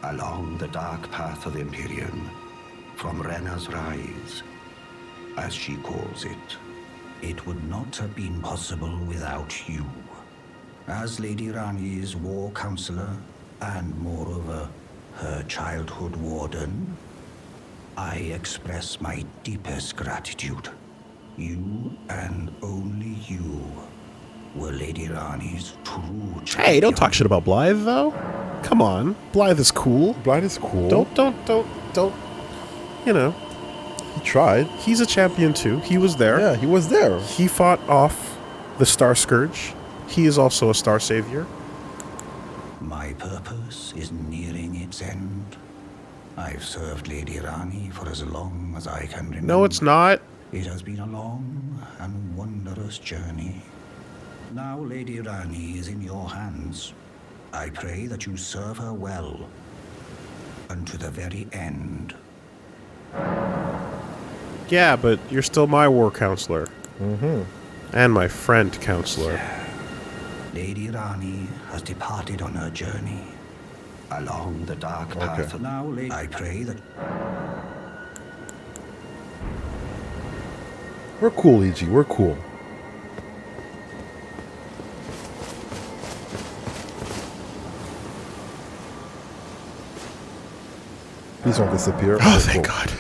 along the dark path of Empyrean, from Rena's Rise, as she calls it. It would not have been possible without you. As Lady Rani's war counselor, and moreover, her childhood warden, I express my deepest gratitude. You and only you were Lady Rani's true champion. Hey, don't talk shit about Blythe, though. Come on. Blythe is cool. Blythe is cool. Don't. You know, He tried. he's a champion, too. He was there. Yeah, he was there. He fought off the Star Scourge. He is also a Star Savior. My purpose is nearing its end. I've served Lady Rani for as long as I can remember. No, it's not. It has been a long and wondrous journey. Now Lady Rani is in your hands. I pray that you serve her well, unto the very end. Yeah, but you're still my war counselor. Mm-hmm. And my friend counselor. Lady Rani has departed on her journey along the dark path. Okay. Now, I pray that... We're cool, E.G. We're cool. Please don't disappear. Oh, We're thank cool. God.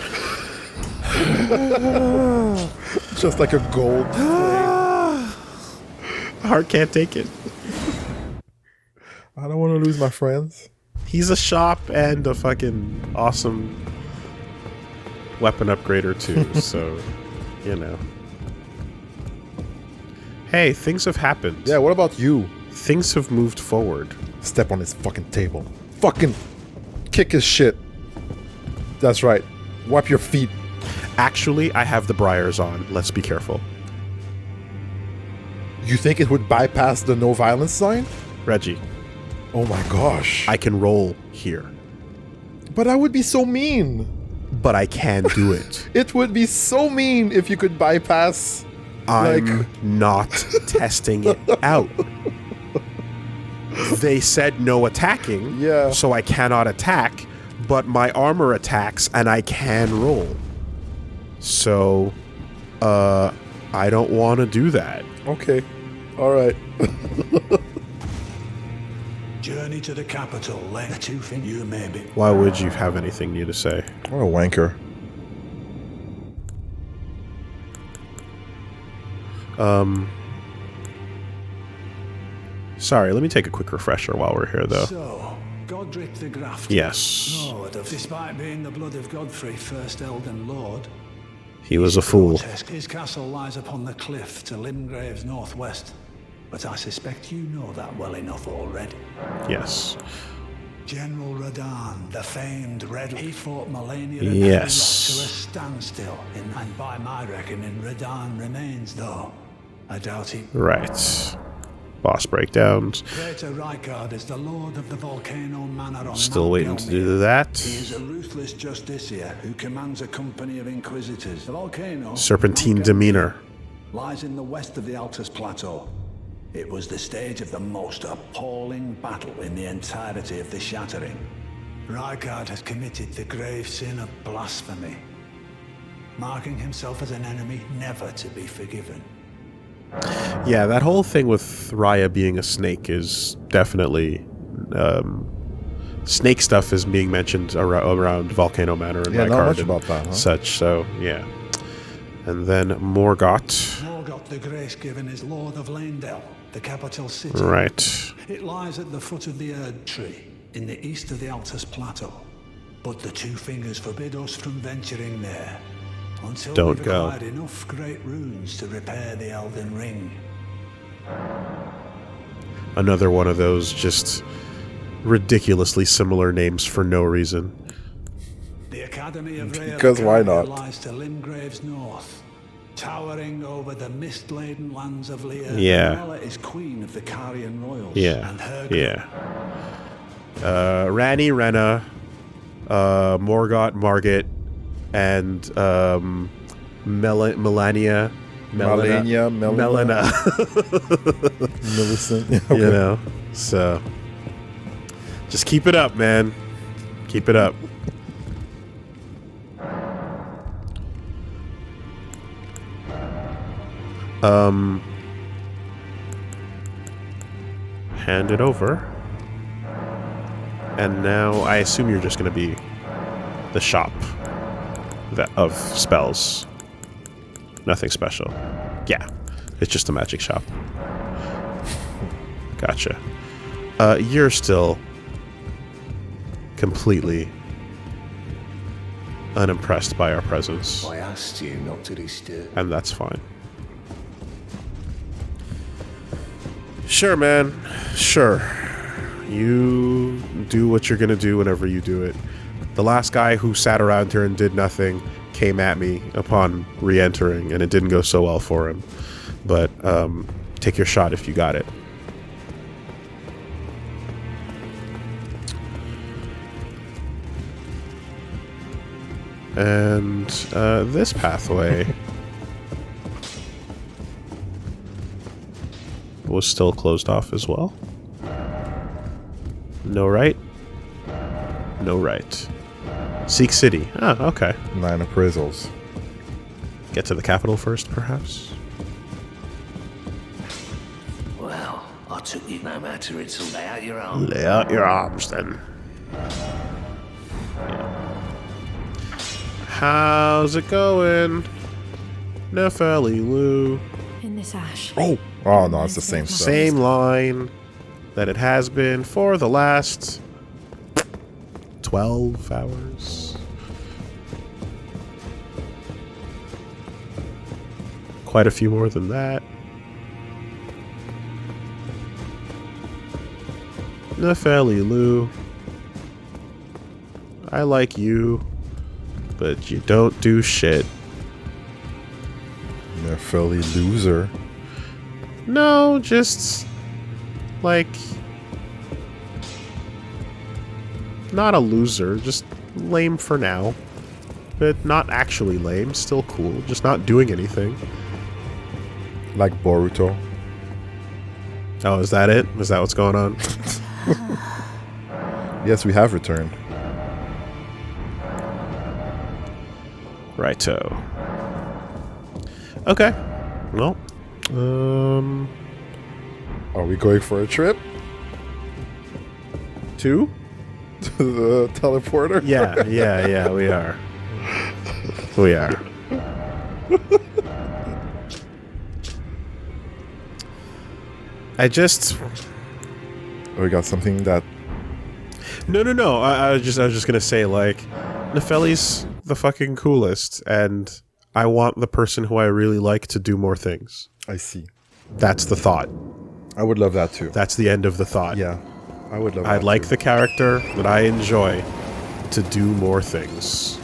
Just like a gold flame. Heart can't take it. I don't want to lose my friends. He's a shop and a fucking awesome weapon upgrader, too. So, you know. Hey, things have happened. Yeah, what about you? Things have moved forward. Step on his fucking table. Fucking kick his shit. That's right. Wipe your feet. Actually, I have the briars on. Let's be careful. You think it would bypass the no violence sign? Reggie, Oh my gosh. I can roll here. But I would be so mean. But I can do it. It would be so mean if you could bypass. I'm not testing it out. They said no attacking, Yeah. so I cannot attack, but my armor attacks and I can roll. So, I don't want to do that. Okay. All right. Journey to the capital, let the two think you may be. Why would you have anything new to say? What a wanker. Sorry, let me take a quick refresher while we're here, though. So, Godric the Grafter. Yes, Lord of, despite being the blood of Godfrey, first Elden Lord, he was a fool. his castle lies upon the cliff to Limgrave's northwest. But I suspect you know that well enough already. Yes. General Radahn, the famed Red, he fought Melania and Yes. to a standstill. And by my reckoning, Radahn remains, though. I doubt he... Right. Boss breakdowns. Praetor Rykard is the lord of the Volcano Manor on Still Mount waiting to Gelmir. do that. He is a ruthless justiciar who commands a company of inquisitors. The volcano... Serpentine Mount Gelmir, demeanor. lies in the west of the Altus Plateau. It was the stage of the most appalling battle in the entirety of the Shattering. Rykard has committed the grave sin of blasphemy, marking himself as an enemy never to be forgiven. Yeah, that whole thing with Raya being a snake is definitely... snake stuff is being mentioned around Volcano Manor and Yeah, not Rykard much and about that, huh? such, so yeah. And then Morgoth. Morgoth the Grace-Given is Lord of Lanedale, the capital city. Right. It lies at the foot of the Erd Tree, in the east of the Altus Plateau. But the Two Fingers forbid us from venturing there, until Don't we've go. acquired enough great runes to repair the Elden Ring. Another one of those just ridiculously similar names for no reason. The Academy of Rhea Because why not? lies to Limgrave's north, towering over the mist-laden lands of Lear. Yeah. Nala is queen of the Carian royals. Yeah. And her Yeah. Rani, Rena, Morgoth, Margit, and Melania. Melania, Melina. Millicent. You know, so just keep it up, man. Keep it up. Hand it over. And now I assume you're just going to be the shop of spells. Nothing special. Yeah, it's just a magic shop. Gotcha. You're still completely unimpressed by our presence, I asked you not to disturb. and that's fine. Sure, man. Sure. You do what you're gonna do whenever you do it. The last guy who sat around here and did nothing came at me upon re-entering, and it didn't go so well for him. But take your shot if you got it. And this pathway was still closed off as well. No right. No right. Seek City. Ah, okay. 9 appraisals. Get to the capital first, perhaps? Well, I took you no matter it, so lay out your arm. Lay out your arms, then. How's it going? Nepheli Lou. In this ash. Oh no, it's the same stuff. Same line that it has been for the last 12 hours. Quite a few more than that. Nepheli Lou. I like you, but you don't do shit. They're fairly loser. No, just like not a loser, just lame for now. But not actually lame, still cool, just not doing anything. Like Boruto. Oh, is that it? Is that what's going on? Yes, we have returned. Righto. Okay. Well, Are we going for a trip 2? to the teleporter? Yeah, we are. We are. I just... We got something that... No. I was just gonna say, like, Nepheli's the fucking coolest, and I want the person who I really like to do more things. I see. That's the thought. I would love that too. That's the end of the thought. Yeah, I would love that I'd like too. the character that I enjoy to do more things.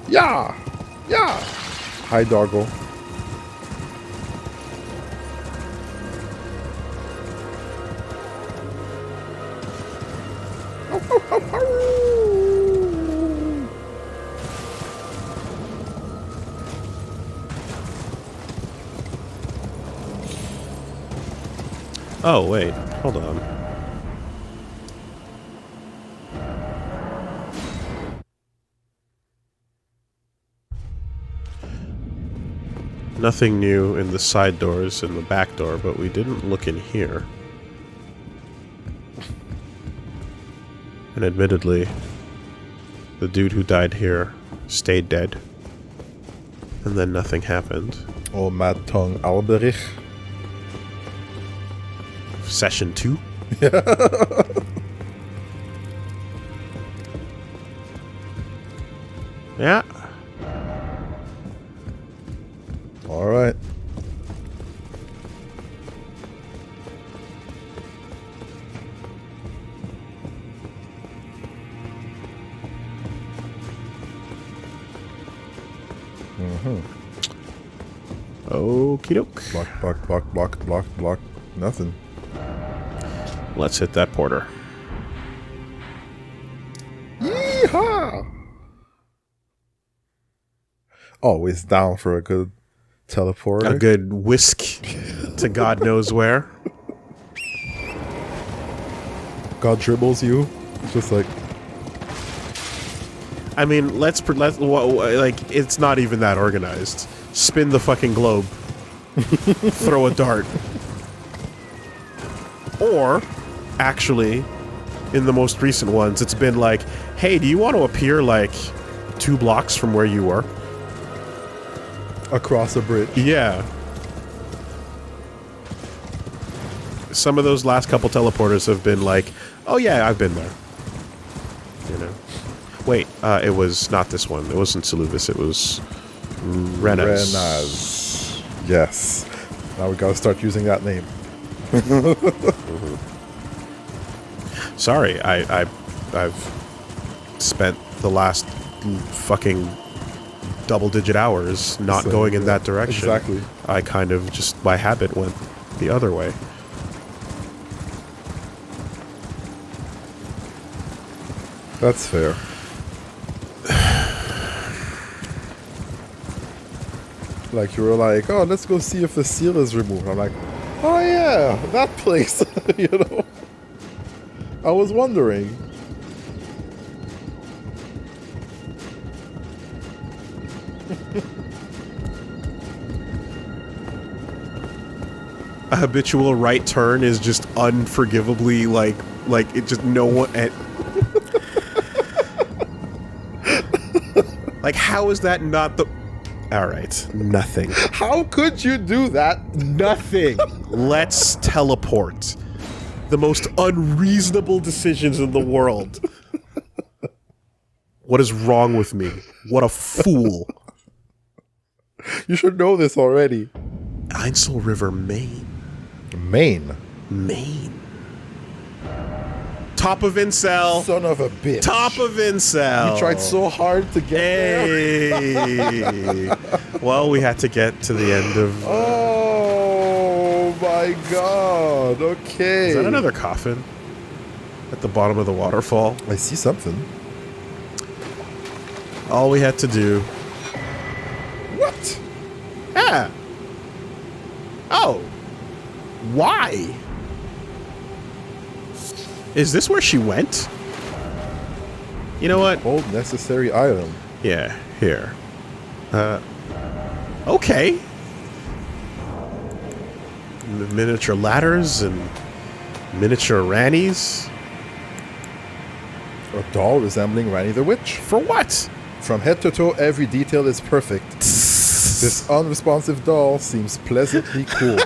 Yeah! Yeah! Hi, doggo. Oh, wait. Hold on. Nothing new in the side doors and the back door, but we didn't look in here. And admittedly, the dude who died here stayed dead. And then nothing happened. Oh, Mad Tongue Alberich. Session 2? Yeah. All right. Okie doke. Block. Nothing. Let's hit that porter. Yeehaw! Always down for a good teleporter. A good whisk to God knows where. God dribbles you. It's just like, I mean, let's like, it's not even that organized. Spin the fucking globe. Throw a dart. Or, actually, in the most recent ones, it's been like, hey, do you want to appear like 2 blocks from where you were? across a bridge. Yeah. Some of those last couple teleporters have been like, oh yeah, I've been there. You know. Wait, it was not this one. It wasn't Saluvis, it was Renaz. Renaz. Yes. Now we gotta start using that name. Sorry, I've spent the last fucking double-digit hours not So, going in yeah, that direction. exactly. I kind of just by habit went the other way. That's fair. Like, you were like, oh, let's go see if the seal is removed. I'm like, oh yeah, that place. You know? I was wondering. A habitual right turn is just unforgivably like it just no one like how is that not the Alright, nothing. How could you do that? Nothing. Let's teleport. The most unreasonable decisions in the world. What is wrong with me? What a fool. You should know this already. Einsel River, Maine. Maine. Maine. Top of incel. Son of a bitch. Top of incel. You tried so hard to get there. Hey. Well, we had to get to the end of... Oh my god. Okay. Is that another coffin? At the bottom of the waterfall? I see something. All we had to do... What? Yeah. Oh. Why? Is this where she went? You know what? Hold necessary item. Yeah, here. Okay. Miniature ladders and miniature Rannies. A doll resembling Ranny the Witch. For what? From head to toe, every detail is perfect. This unresponsive doll seems pleasantly cool.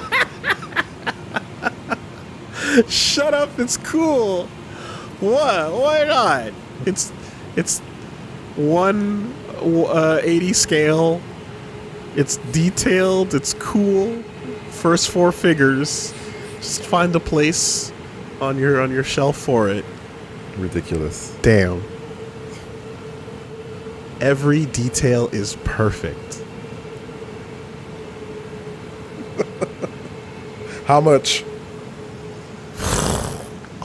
Shut up, it's cool. What? Why not? It's 1/80 scale. It's detailed, it's cool. First 4 figures. Just find a place on your shelf for it. Ridiculous. Damn. Every detail is perfect. How much?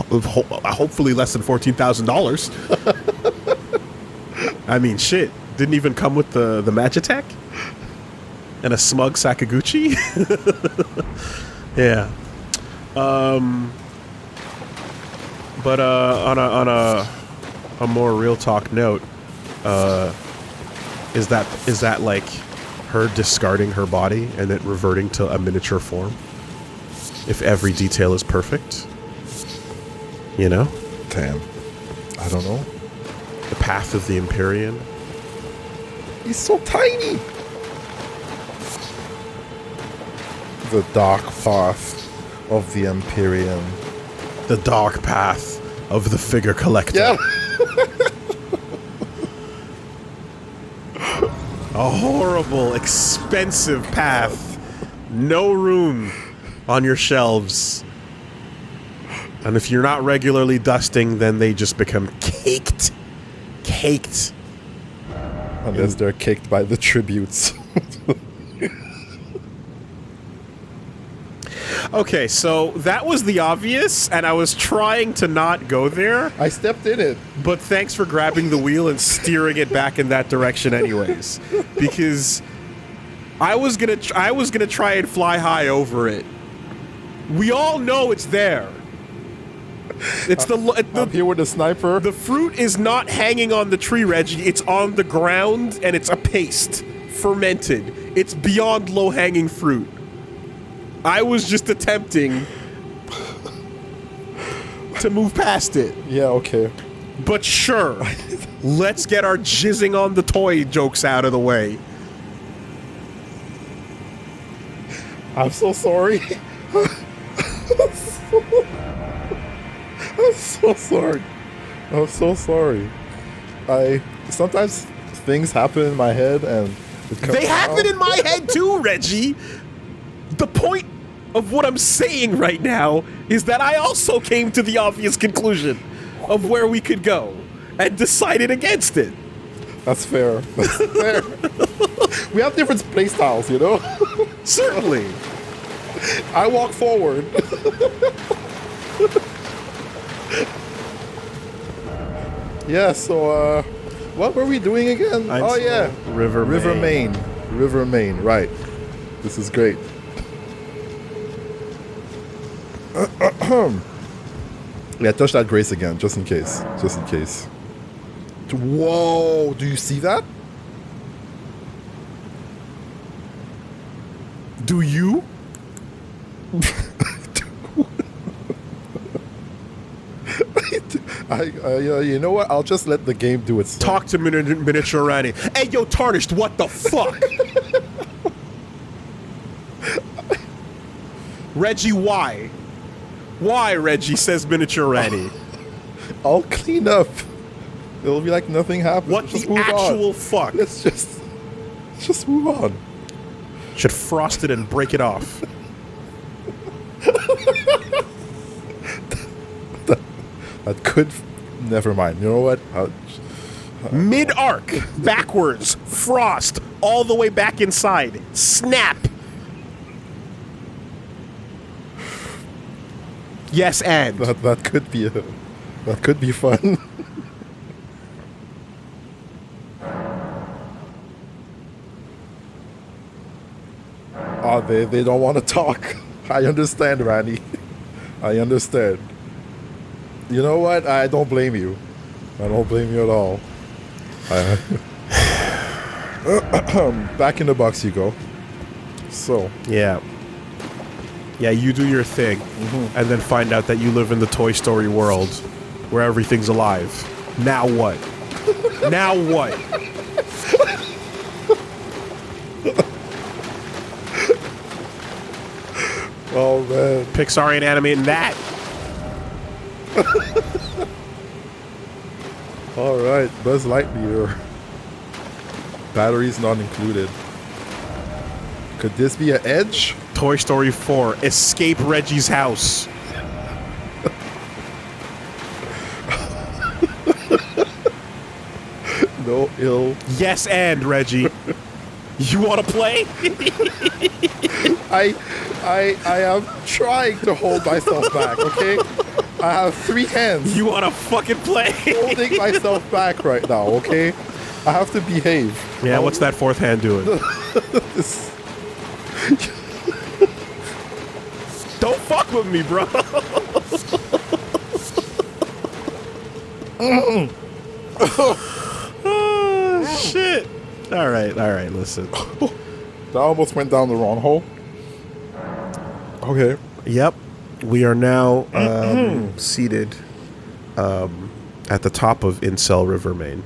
Hopefully less than $14,000. I mean, shit. Didn't even come with the Magitech? And a smug Sakaguchi? Yeah. But on a more real talk note, is that like her discarding her body and it reverting to a miniature form? If every detail is perfect, you know? Damn. I don't know. The path of the Empyrean. He's so tiny. The dark path of the Empyrean. The dark path of the figure collector. Yeah. A horrible, expensive path. No room on your shelves. And if you're not regularly dusting, then they just become caked. Caked. Unless they're caked by the tributes. Okay, so that was the obvious, and I was trying to not go there. I stepped in it. But thanks for grabbing the wheel and steering it back in that direction anyways. Because I was gonna try and fly high over it. We all know it's there. It's I'm here with the sniper. the fruit is not hanging on the tree, Reggie. It's on the ground, and it's a paste. Fermented. It's beyond low-hanging fruit. I was just attempting to move past it. Yeah, okay. But sure, let's get our jizzing on the toy jokes out of the way. I'm so sorry. I'm so sorry. I'm so sorry. Sometimes things happen in my head and it comes They happen out. in my head too, Reggie. The point of what I'm saying right now is that I also came to the obvious conclusion of where we could go and decided against it. That's fair. That's fair. We have different play styles, you know? Certainly. I walk forward. Yeah, so, what were we doing again? Oh, yeah. River Main. River Main, right. This is great. Yeah, touch that grace again, just in case. Just in case. Whoa, do you see that? Do you? You know what? I'll just let the game do its thing. Talk to Miniature Randy. Hey, yo, Tarnished, what the fuck? Reggie, why? Why, Reggie, says Miniature Randy. I'll clean up. It'll be like nothing happened. What Just the move actual on. fuck? Let's just move on. Should frost it and break it off. That could. Never mind. You know what? Mid-arc, backwards, frost, all the way back inside. Snap. Yes, and. That could be that could be fun. Oh, they don't want to talk. I understand, Randy. I understand. You know what? I don't blame you. I don't blame you at all. Back in the box you go. So. Yeah. Yeah, you do your thing, and then find out that you live in the Toy Story world, where everything's alive. Now what? Now what? Oh, man. Pixar ain't animating that. All right, Buzz Lightyear. Batteries not included. Could this be an edge? Toy Story 4, escape Reggie's house. No ill. Yes, and Reggie. You want to play? I am trying to hold myself back, okay? I have 3 hands You want to fucking play? holding myself back right now, okay? I have to behave. Yeah, what's that fourth hand doing? This- Don't fuck with me, bro. Oh, shit. All right, listen. That almost went down the wrong hole. Okay. Yep. We are now seated at the top of Incel River, Maine.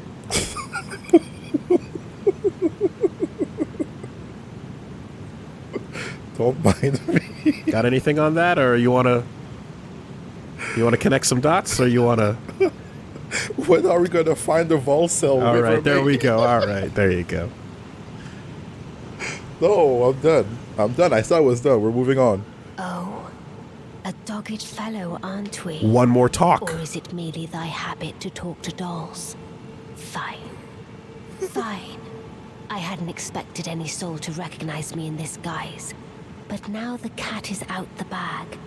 Don't mind me. Got anything on that, or you wanna connect some dots, or you wanna? When are we gonna find the Volcel? All right, there we go. All right, there you go. No, I'm done. I thought it was done. We're moving on. Oh, a dogged fellow, aren't we? One more talk. Or is it merely thy habit to talk to dolls? Fine. Fine. I hadn't expected any soul to recognize me in this guise. But now the cat is out the bag.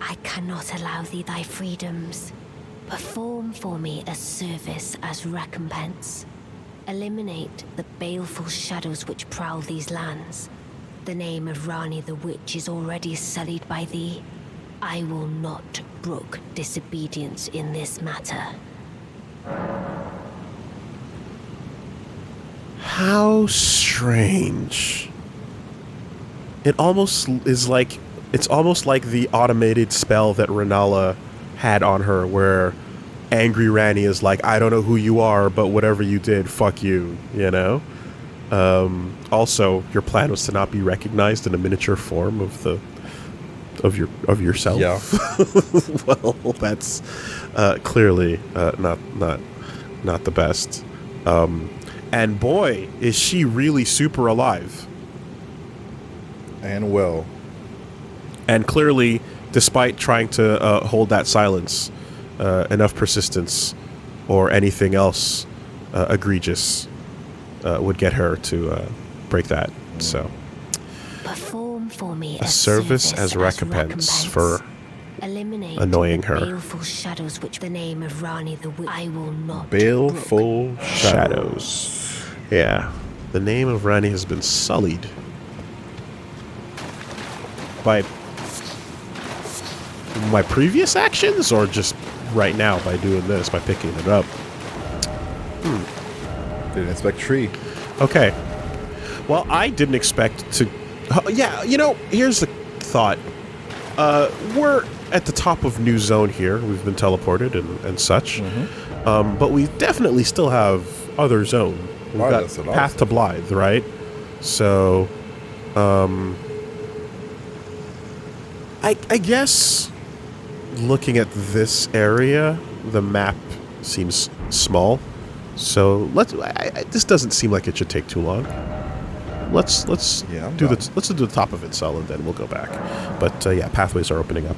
I cannot allow thee thy freedoms. Perform for me a service as recompense. Eliminate the baleful shadows which prowl these lands. The name of Rani the Witch is already sullied by thee. I will not brook disobedience in this matter. How strange. It almost is like, it's almost like the automated spell that Renala had on her, where angry Rani is like, I don't know who you are, but whatever you did, fuck you, you know? Also, your plan was to not be recognized in a miniature form of yourself. Yeah. Well, that's clearly not the best. And boy, is she really super alive. And well. And clearly, despite trying to hold that silence, enough persistence or anything else egregious would get her to break that. So, Perform for me a service as recompense for eliminate annoying the her. baleful shadows which the name of Rani the Witch I will not Baleful brook. Shadows. Yeah. The name of Rani has been sullied by my previous actions, or just right now by doing this, by picking it up. Didn't expect tree. Okay. Well, I didn't expect to... yeah, you know, here's the thought. We're at the top of New Zone here. We've been teleported and such. But we definitely still have other zone. We've got Path to Blythe, right? So, I guess looking at this area, the map seems small. So this doesn't seem like it should take too long. Let's do the top of it, Sol, and then we'll go back. But yeah, pathways are opening up.